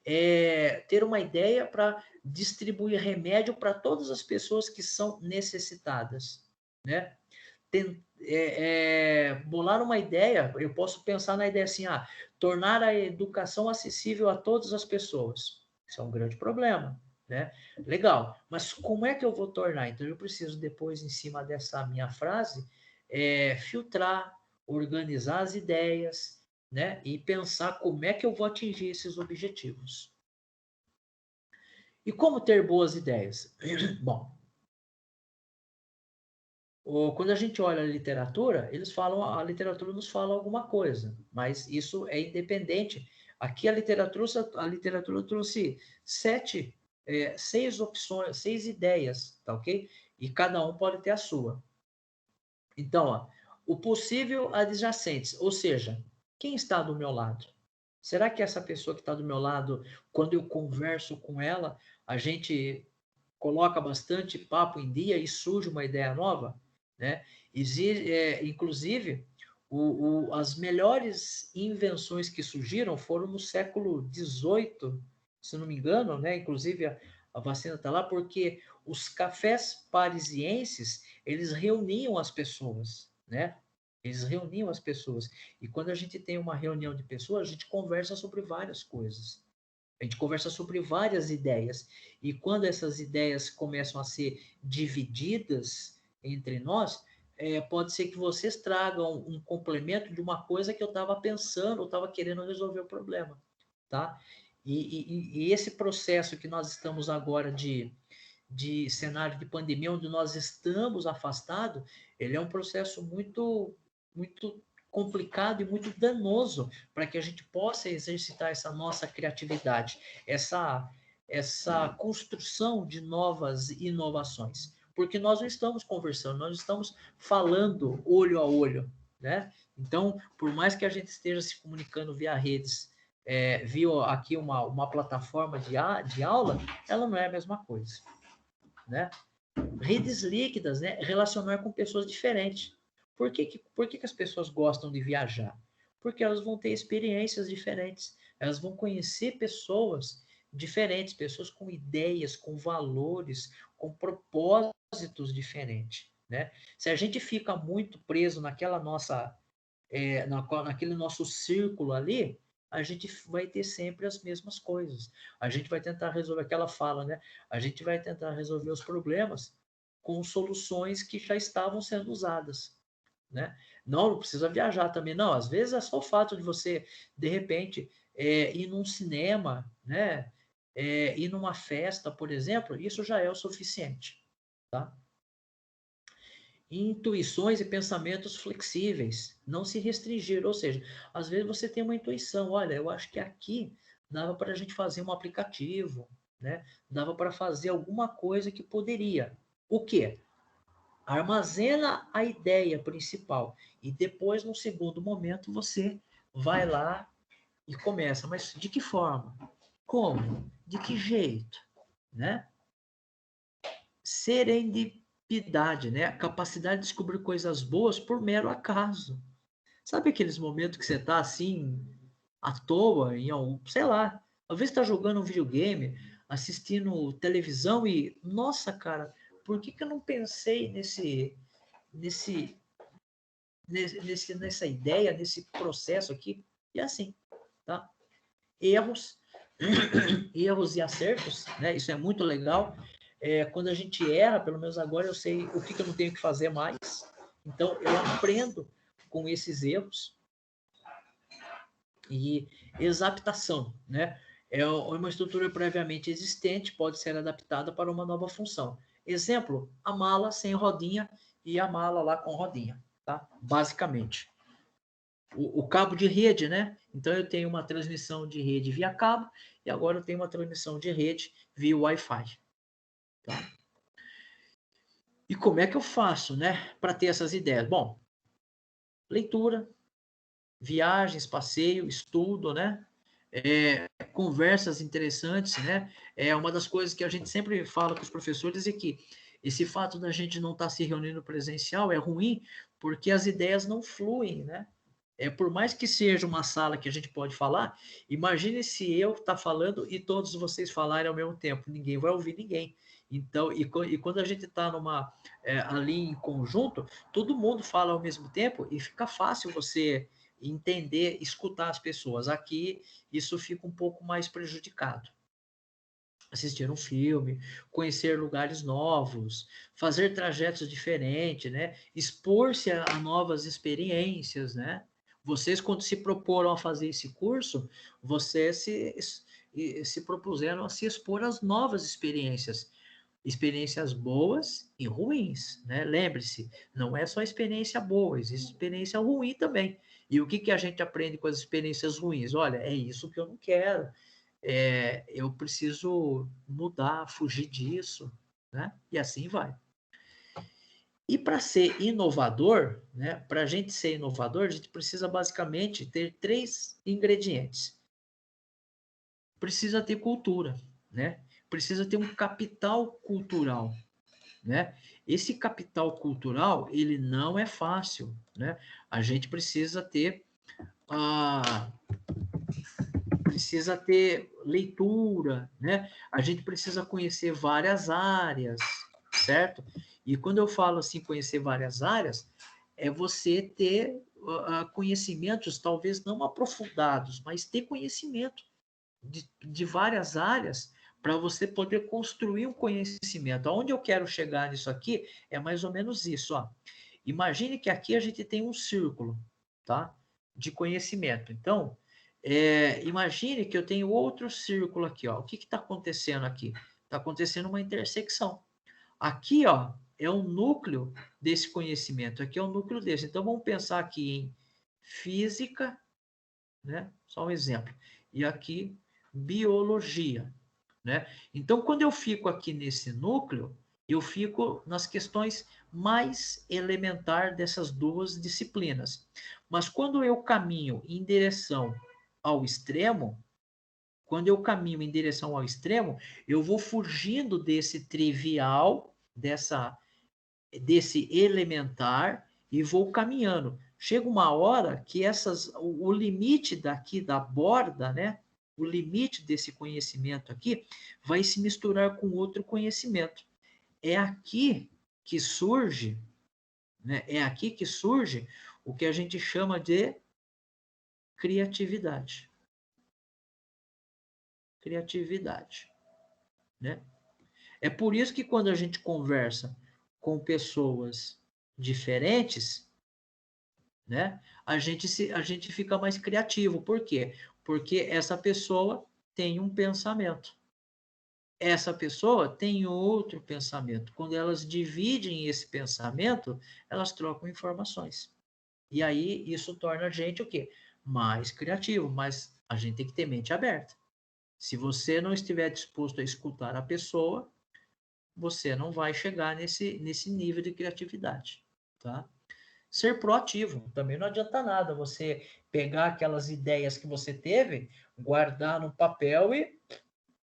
ter uma ideia para distribuir remédio para todas as pessoas que são necessitadas, né? Bolar uma ideia, eu posso pensar na ideia assim, tornar a educação acessível a todas as pessoas. Isso é um grande problema, né? Legal, mas como é que eu vou tornar? Então, eu preciso depois, em cima dessa minha frase, filtrar, organizar as ideias, né? E pensar como é que eu vou atingir esses objetivos. E como ter boas ideias? Bom, quando a gente olha a literatura, a literatura nos fala alguma coisa, mas isso é independente. Aqui a literatura trouxe 6 opções, 6 ideias, tá ok? E cada um pode ter a sua. Então, o possível adjacentes, ou seja, quem está do meu lado? Será que essa pessoa que está do meu lado, quando eu converso com ela, a gente coloca bastante papo em dia e surge uma ideia nova, né? Inclusive, as melhores invenções que surgiram foram no século XVIII, se não me engano, né? Inclusive a vacina está lá porque os cafés parisienses eles reuniam as pessoas, né? Eles reuniam as pessoas. E quando a gente tem uma reunião de pessoas, a gente conversa sobre várias coisas. A gente conversa sobre várias ideias. E quando essas ideias começam a ser divididas entre nós, pode ser que vocês tragam um complemento de uma coisa que eu estava pensando, eu estava querendo resolver o problema. Tá? E esse processo que nós estamos agora de cenário de pandemia, onde nós estamos afastados, ele é um processo muito, muito complicado e muito danoso para que a gente possa exercitar essa nossa criatividade, essa construção de novas inovações. Porque nós não estamos conversando, nós estamos falando olho a olho, né? Então, por mais que a gente esteja se comunicando via redes, viu aqui uma plataforma de aula, ela não é a mesma coisa, né? Redes líquidas, né? Relacionar com pessoas diferentes. Por que as pessoas gostam de viajar? Porque elas vão ter experiências diferentes, elas vão conhecer pessoas diferentes, pessoas com ideias, com valores, com propósitos diferentes, né? Se a gente fica muito preso naquela naquele nosso círculo ali, a gente vai ter sempre as mesmas coisas. A gente vai tentar resolver aquela fala, né? A gente vai tentar resolver os problemas com soluções que já estavam sendo usadas, né? Não precisa viajar também, não. Às vezes é só o fato de você, de repente, ir num cinema, né? Ir numa festa, por exemplo, isso já é o suficiente, tá? Intuições e pensamentos flexíveis, não se restringir, ou seja, às vezes você tem uma intuição, olha, eu acho que aqui dava para a gente fazer um aplicativo, né? Dava para fazer alguma coisa que poderia. O quê? Armazena a ideia principal e depois, no segundo momento, você vai lá e começa. Mas de que forma? Como? De que jeito? Né? Serendipidade, né? A capacidade de descobrir coisas boas por mero acaso. Sabe aqueles momentos que você está assim, à toa, em algum, sei lá, às vezes está jogando um videogame, assistindo televisão e, nossa, cara, por que eu não pensei nessa ideia, nesse processo aqui? E assim, tá? Erros, erros e acertos, né? Isso é muito legal. Quando a gente erra, pelo menos agora eu sei o que eu não tenho que fazer mais. Então, eu aprendo com esses erros. E exaptação, né? É uma estrutura previamente existente, pode ser adaptada para uma nova função. Exemplo, a mala sem rodinha e a mala lá com rodinha, tá? Basicamente. O cabo de rede, né? Então eu tenho uma transmissão de rede via cabo e agora eu tenho uma transmissão de rede via Wi-Fi. Tá? E como é que eu faço, né, para ter essas ideias? Bom, leitura, viagens, passeio, estudo, né? Conversas interessantes, né? Uma das coisas que a gente sempre fala com os professores é que esse fato da gente não estar se reunindo presencial é ruim, porque as ideias não fluem, né? Por mais que seja uma sala que a gente pode falar, imagine se eu estar falando e todos vocês falarem ao mesmo tempo, ninguém vai ouvir ninguém. Então, e quando a gente está ali em conjunto, todo mundo fala ao mesmo tempo e fica fácil você entender, escutar as pessoas. Aqui, isso fica um pouco mais prejudicado. Assistir um filme, conhecer lugares novos, fazer trajetos diferentes, né? Expor-se a novas experiências, né? Vocês, quando se proporam a fazer esse curso, vocês se propuseram a se expor às novas experiências boas e ruins, né? Lembre-se, não é só experiência boa, existe experiência ruim também. E o que a gente aprende com as experiências ruins? Olha, é isso que eu não quero, eu preciso mudar, fugir disso, né? E assim vai. E para ser inovador, né? Para a gente ser inovador, a gente precisa basicamente ter 3 ingredientes. Precisa ter cultura, né? Precisa ter um capital cultural, né? Esse capital cultural, ele não é fácil, né? A gente precisa ter leitura, né? A gente precisa conhecer várias áreas, certo? E quando eu falo assim, conhecer várias áreas, é você ter conhecimentos, talvez não aprofundados, mas ter conhecimento de várias áreas para você poder construir um conhecimento. Aonde eu quero chegar nisso aqui é mais ou menos isso, ó. Imagine que aqui a gente tem um círculo, tá? De conhecimento. Então, imagine que eu tenho outro círculo aqui, ó. O que está acontecendo aqui? Está acontecendo uma intersecção. Aqui, ó, é o núcleo desse conhecimento. Aqui é o núcleo desse. Então, vamos pensar aqui em física, né? Só um exemplo. E aqui, biologia, né? Então, quando eu fico aqui nesse núcleo, eu fico nas questões mais elementar dessas duas disciplinas. Mas quando eu caminho em direção ao extremo, eu vou fugindo desse trivial, desse elementar e vou caminhando. Chega uma hora que o limite daqui da borda, né? O limite desse conhecimento aqui vai se misturar com outro conhecimento. É aqui que surge, né? É aqui que surge o que a gente chama de criatividade. Criatividade, né? É por isso que quando a gente conversa com pessoas diferentes, né, a gente fica mais criativo. Por quê? Porque essa pessoa tem um pensamento. Essa pessoa tem outro pensamento. Quando elas dividem esse pensamento, elas trocam informações. E aí isso torna a gente o quê? Mais criativo, mas a gente tem que ter mente aberta. Se você não estiver disposto a escutar a pessoa, você não vai chegar nesse nível de criatividade, tá? Ser proativo, também não adianta nada você pegar aquelas ideias que você teve, guardar no papel e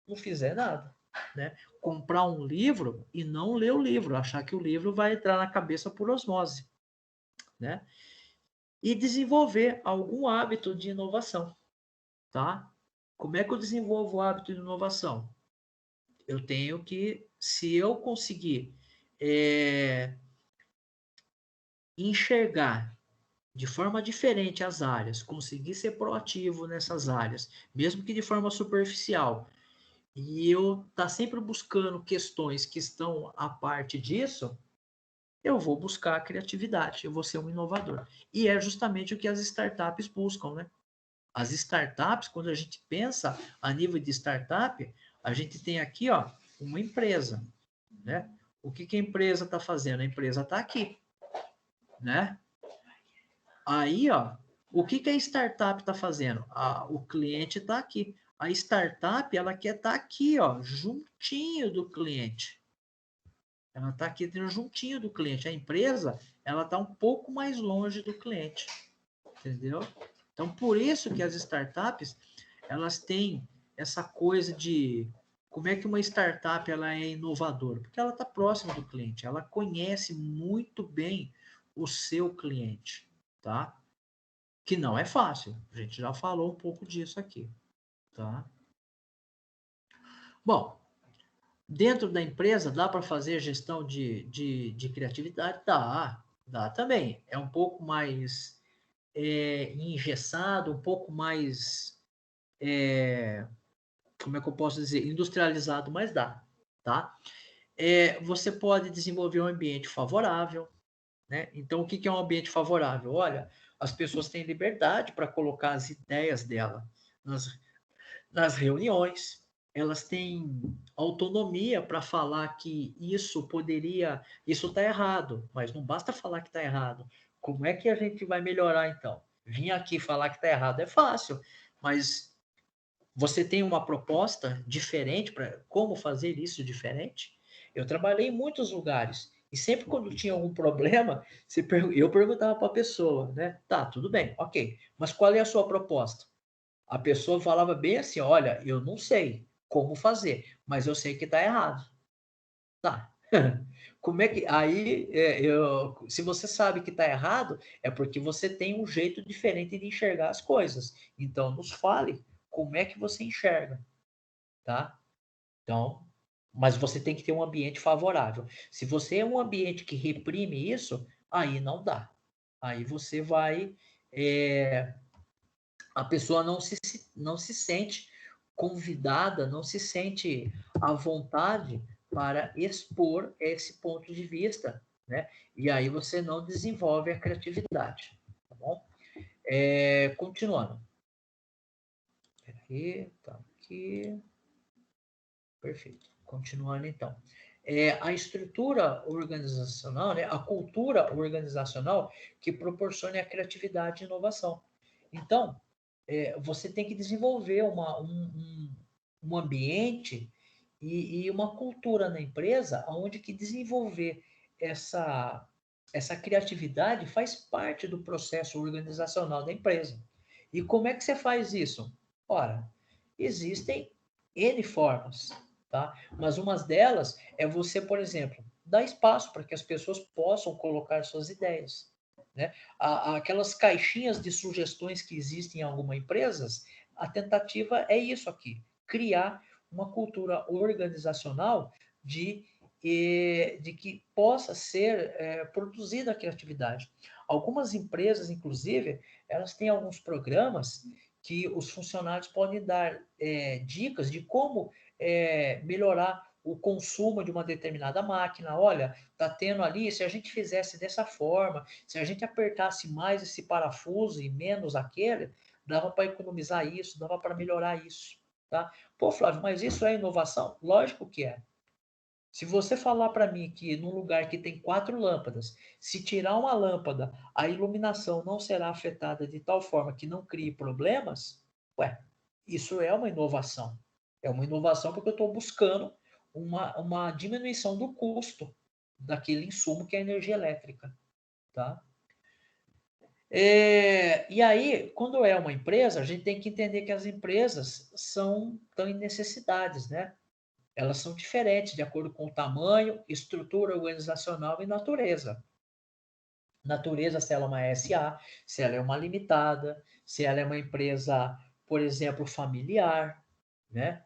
não fizer nada, né? Comprar um livro e não ler o livro, achar que o livro vai entrar na cabeça por osmose, né? E desenvolver algum hábito de inovação, tá? Como é que eu desenvolvo o hábito de inovação? Eu tenho que, se eu conseguir enxergar de forma diferente as áreas, conseguir ser proativo nessas áreas, mesmo que de forma superficial, e eu tá sempre buscando questões que estão à parte disso, eu vou buscar a criatividade, eu vou ser um inovador. E é justamente o que as startups buscam, né? As startups, quando a gente pensa a nível de startup, a gente tem aqui, ó, uma empresa, né? O que a empresa está fazendo? A empresa está aqui, né? Aí, ó, o que a startup está fazendo? O cliente está aqui. A startup, ela quer estar aqui, ó, juntinho do cliente. Ela está aqui juntinho do cliente. A empresa, ela está um pouco mais longe do cliente. Entendeu? Então, por isso que as startups, elas têm essa coisa de como é que uma startup ela é inovadora? Porque ela está próxima do cliente, ela conhece muito bem o seu cliente, tá? Que não é fácil. A gente já falou um pouco disso aqui, tá? Bom, dentro da empresa dá para fazer gestão de criatividade? Dá também. É um pouco mais engessado, um pouco mais, como é que eu posso dizer, industrializado, mas dá, tá? Você pode desenvolver um ambiente favorável, né? Então, o que é um ambiente favorável? Olha, as pessoas têm liberdade para colocar as ideias dela nas reuniões, elas têm autonomia para falar que isso está errado, mas não basta falar que está errado. Como é que a gente vai melhorar então? Vir aqui falar que está errado é fácil, mas você tem uma proposta diferente para como fazer isso diferente? Eu trabalhei em muitos lugares e sempre quando tinha algum problema, eu perguntava para a pessoa, né? Tá, tudo bem, ok, mas qual é a sua proposta? A pessoa falava bem assim: olha, eu não sei como fazer, mas eu sei que está errado. Tá. Como é que. Aí, se você sabe que está errado, é porque você tem um jeito diferente de enxergar as coisas. Então, nos fale como é que você enxerga, tá? Então, mas você tem que ter um ambiente favorável. Se você é um ambiente que reprime isso, aí não dá. Aí você vai. A pessoa não se sente convidada, não se sente à vontade para expor esse ponto de vista, né? E aí você não desenvolve a criatividade, tá bom? Continuando. Aqui, tá aqui. Perfeito. Continuando então. A estrutura organizacional, né, a cultura organizacional que proporciona a criatividade e inovação. Então, você tem que desenvolver um ambiente e uma cultura na empresa onde que desenvolver essa criatividade faz parte do processo organizacional da empresa. E como é que você faz isso? Ora, existem N formas, tá? Mas uma delas é você, por exemplo, dar espaço para que as pessoas possam colocar suas ideias, né? Aquelas caixinhas de sugestões que existem em algumas empresas, a tentativa é isso aqui, criar uma cultura organizacional de que possa ser produzida a criatividade. Algumas empresas, inclusive, elas têm alguns programas que os funcionários podem dar dicas de como melhorar o consumo de uma determinada máquina. Olha, está tendo ali, se a gente fizesse dessa forma, se a gente apertasse mais esse parafuso e menos aquele, dava para economizar isso, dava para melhorar isso. Tá? Pô, Flávio, mas isso é inovação? Lógico que é. Se você falar para mim que num lugar que tem 4 lâmpadas, se tirar uma lâmpada, a iluminação não será afetada de tal forma que não crie problemas, isso é uma inovação. É uma inovação porque eu estou buscando uma diminuição do custo daquele insumo que é a energia elétrica. Tá? E aí, quando é uma empresa, a gente tem que entender que as empresas estão em necessidades, né? Elas são diferentes de acordo com o tamanho, estrutura organizacional e natureza. Natureza, se ela é uma SA, se ela é uma limitada, se ela é uma empresa, por exemplo, familiar, né?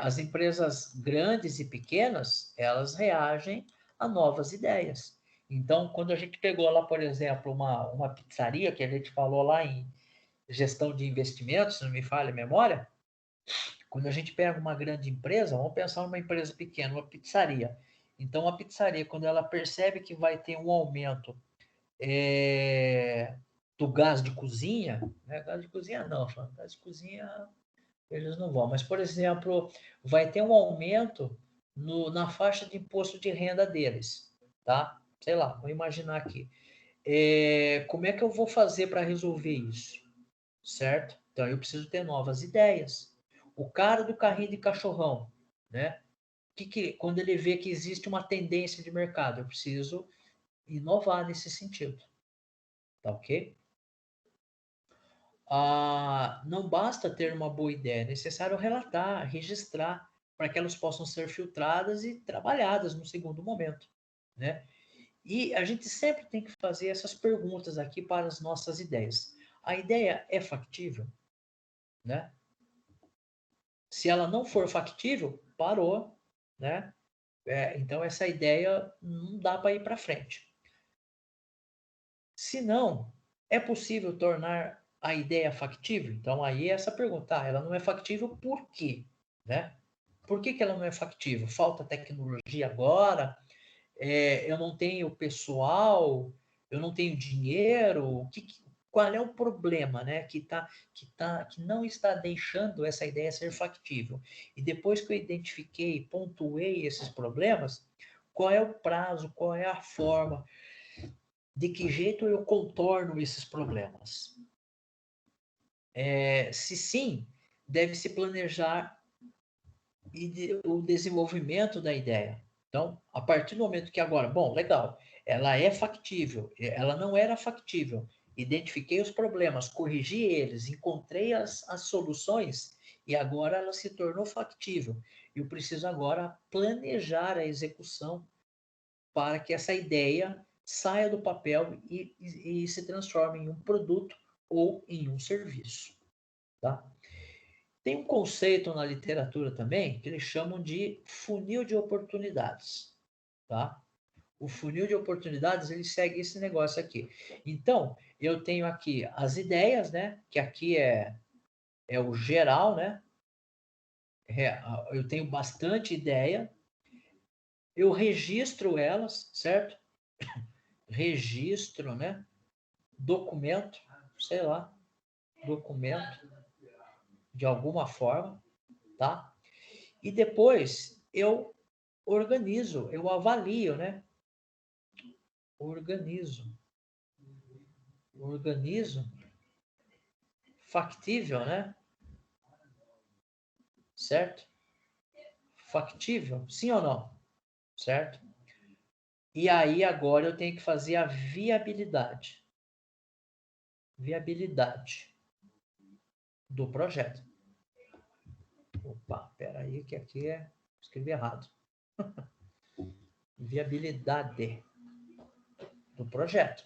As empresas grandes e pequenas, elas reagem a novas ideias. Então, quando a gente pegou lá, por exemplo, uma pizzaria, que a gente falou lá em gestão de investimentos, se não me falha a memória, quando a gente pega uma grande empresa, vamos pensar numa empresa pequena, uma pizzaria. Então, a pizzaria, quando ela percebe que vai ter um aumento do gás de cozinha, né? Gás de cozinha não, gás de cozinha eles não vão. Mas, por exemplo, vai ter um aumento na faixa de imposto de renda deles, tá? Sei lá, vou imaginar aqui. Como é que eu vou fazer para resolver isso? Certo? Então, eu preciso ter novas ideias. O cara do carrinho de cachorrão, né? Quando ele vê que existe uma tendência de mercado, eu preciso inovar nesse sentido. Tá ok? Não basta ter uma boa ideia, é necessário relatar, registrar, para que elas possam ser filtradas e trabalhadas no segundo momento, né? E a gente sempre tem que fazer essas perguntas aqui para as nossas ideias. A ideia é factível, né? Se ela não for factível, parou, né? Então essa ideia não dá para ir para frente. Se não, é possível tornar a ideia factível? Então aí é essa pergunta, ela não é factível por quê, né? Por que ela não é factível? Falta tecnologia agora? Eu não tenho pessoal? Eu não tenho dinheiro? Qual é o problema, né? Que não está deixando essa ideia ser factível? E depois que eu identifiquei, pontuei esses problemas, qual é o prazo? Qual é a forma? De que jeito eu contorno esses problemas? Se sim, deve-se planejar o desenvolvimento da ideia. Então, a partir do momento que agora, bom, legal, ela é factível, ela não era factível, identifiquei os problemas, corrigi eles, encontrei as soluções e agora ela se tornou factível. Eu preciso agora planejar a execução para que essa ideia saia do papel e se transforme em um produto ou em um serviço. Tá? Tem um conceito na literatura também que eles chamam de funil de oportunidades. Tá? O funil de oportunidades, ele segue esse negócio aqui. Então, eu tenho aqui as ideias, né? Que aqui é o geral, né? Eu tenho bastante ideia. Eu registro elas, certo? Registro, né? Documento, sei lá, documento de alguma forma, tá? E depois eu organizo, eu avalio, né? Organizo, factível, né? Certo? Factível, sim ou não? Certo? E aí agora eu tenho que fazer a viabilidade. Viabilidade do projeto. Opa, peraí que aqui escrevi errado. Viabilidade do projeto.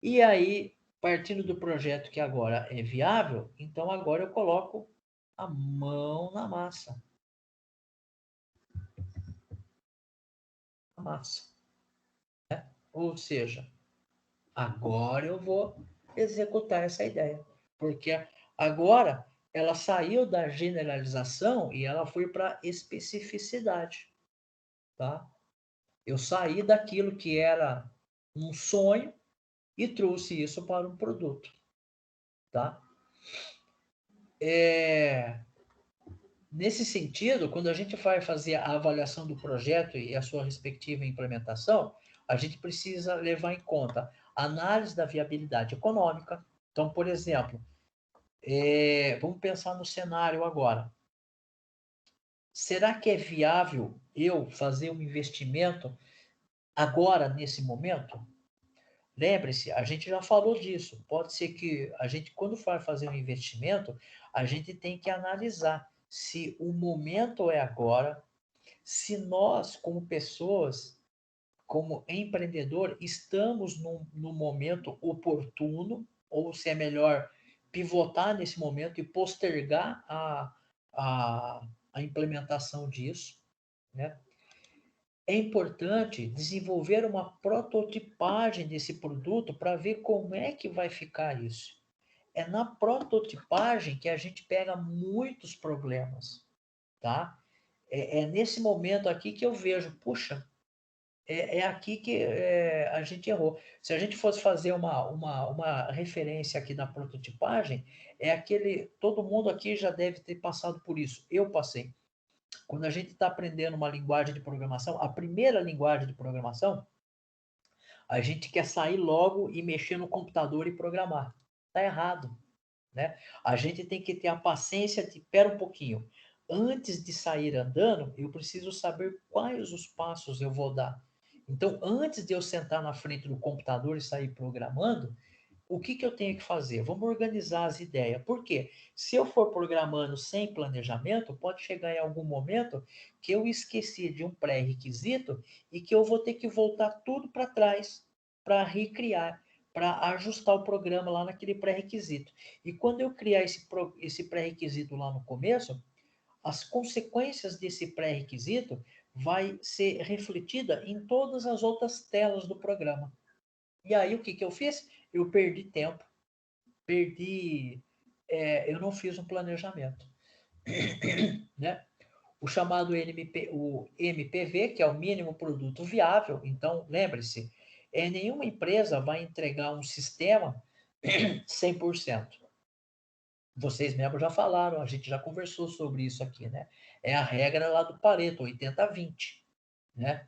E aí, partindo do projeto que agora é viável, então agora eu coloco a mão na massa. A massa. Né? Ou seja, agora eu vou executar essa ideia. Porque agora ela saiu da generalização e ela foi para a especificidade. Tá? Eu saí daquilo que era um sonho e trouxe isso para um produto. Tá? Nesse sentido, quando a gente vai fazer a avaliação do projeto e a sua respectiva implementação, a gente precisa levar em conta a análise da viabilidade econômica. Então, por exemplo, vamos pensar no cenário agora. Será que é viável eu fazer um investimento agora, nesse momento? Lembre-se, a gente já falou disso. Pode ser que a gente, quando for fazer um investimento, a gente tem que analisar se o momento é agora, se nós, como pessoas, como empreendedor, estamos no momento oportuno, ou se é melhor pivotar nesse momento e postergar a implementação disso, né? É importante desenvolver uma prototipagem desse produto para ver como é que vai ficar isso. É na prototipagem que a gente pega muitos problemas, tá? É nesse momento aqui que eu vejo, puxa, aqui que a gente errou. Se a gente fosse fazer uma referência aqui da prototipagem, todo mundo aqui já deve ter passado por isso. Eu passei. Quando a gente está aprendendo uma linguagem de programação, a primeira linguagem de programação, a gente quer sair logo e mexer no computador e programar. Está errado, né? A gente tem que ter a paciência de, espera um pouquinho, antes de sair andando, eu preciso saber quais os passos eu vou dar. Então, antes de eu sentar na frente do computador e sair programando, o que eu tenho que fazer? Vamos organizar as ideias. Por quê? Se eu for programando sem planejamento, pode chegar em algum momento que eu esqueci de um pré-requisito e que eu vou ter que voltar tudo para trás para recriar, para ajustar o programa lá naquele pré-requisito. E quando eu criar esse pré-requisito lá no começo, as consequências desse pré-requisito vai ser refletida em todas as outras telas do programa. E aí, o que eu fiz? Eu perdi tempo. Eu não fiz um planejamento. Né? O chamado o MPV, que é o mínimo produto viável. Então, lembre-se, nenhuma empresa vai entregar um sistema 100%. Vocês mesmos já falaram, a gente já conversou sobre isso aqui, né? É a regra lá do Pareto, 80-20, né?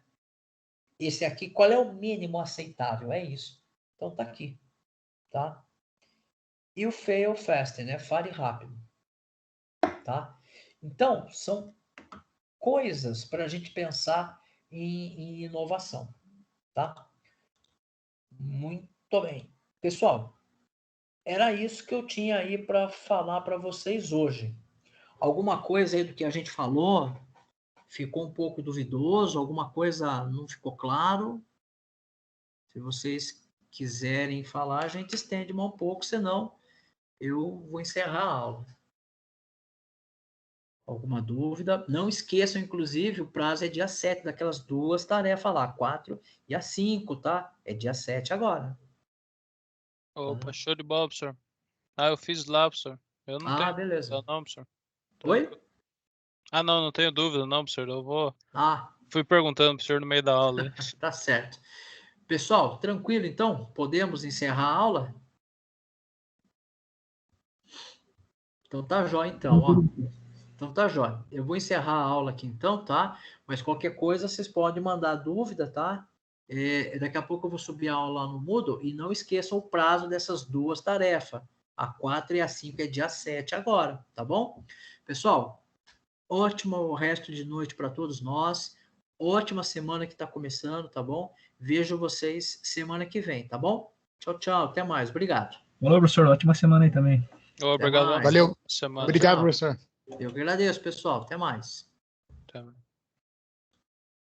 Esse aqui, qual é o mínimo aceitável? É isso. Então, tá aqui, tá? E o fail fast, né? Fale rápido, tá? Então, são coisas para a gente pensar em inovação, tá? Muito bem. Pessoal, era isso que eu tinha aí para falar para vocês hoje. Alguma coisa aí do que a gente falou ficou um pouco duvidoso? Alguma coisa não ficou claro? Se vocês quiserem falar, a gente estende mais um pouco, senão eu vou encerrar a aula. Alguma dúvida? Não esqueçam, inclusive, o prazo é dia 7 daquelas duas tarefas lá, 4 e a 5, tá? É dia 7 agora. Opa, show de bola, professor. Ah, eu fiz lá, professor. Eu não tenho Beleza. dúvida, não, professor. Oi? Ah, não tenho dúvida, não, professor. Eu vou. Fui perguntando pro senhor no meio da aula. Tá certo. Pessoal, tranquilo então? Podemos encerrar a aula? Então tá jóia, então, ó. Então tá jóia. Eu vou encerrar a aula aqui então, tá? Mas qualquer coisa vocês podem mandar dúvida, tá? Daqui a pouco eu vou subir a aula lá no Moodle e não esqueçam o prazo dessas duas tarefas. A 4 e a 5 é dia 7 agora, tá bom? Pessoal, ótimo resto de noite para todos nós. Ótima semana que está começando, tá bom? Vejo vocês semana que vem, tá bom? Tchau, tchau. Até mais. Obrigado. Olá, professor. Ótima semana aí também. Obrigado. Valeu. Semana. Obrigado, professor. Eu que agradeço, pessoal. Até mais. Até mais.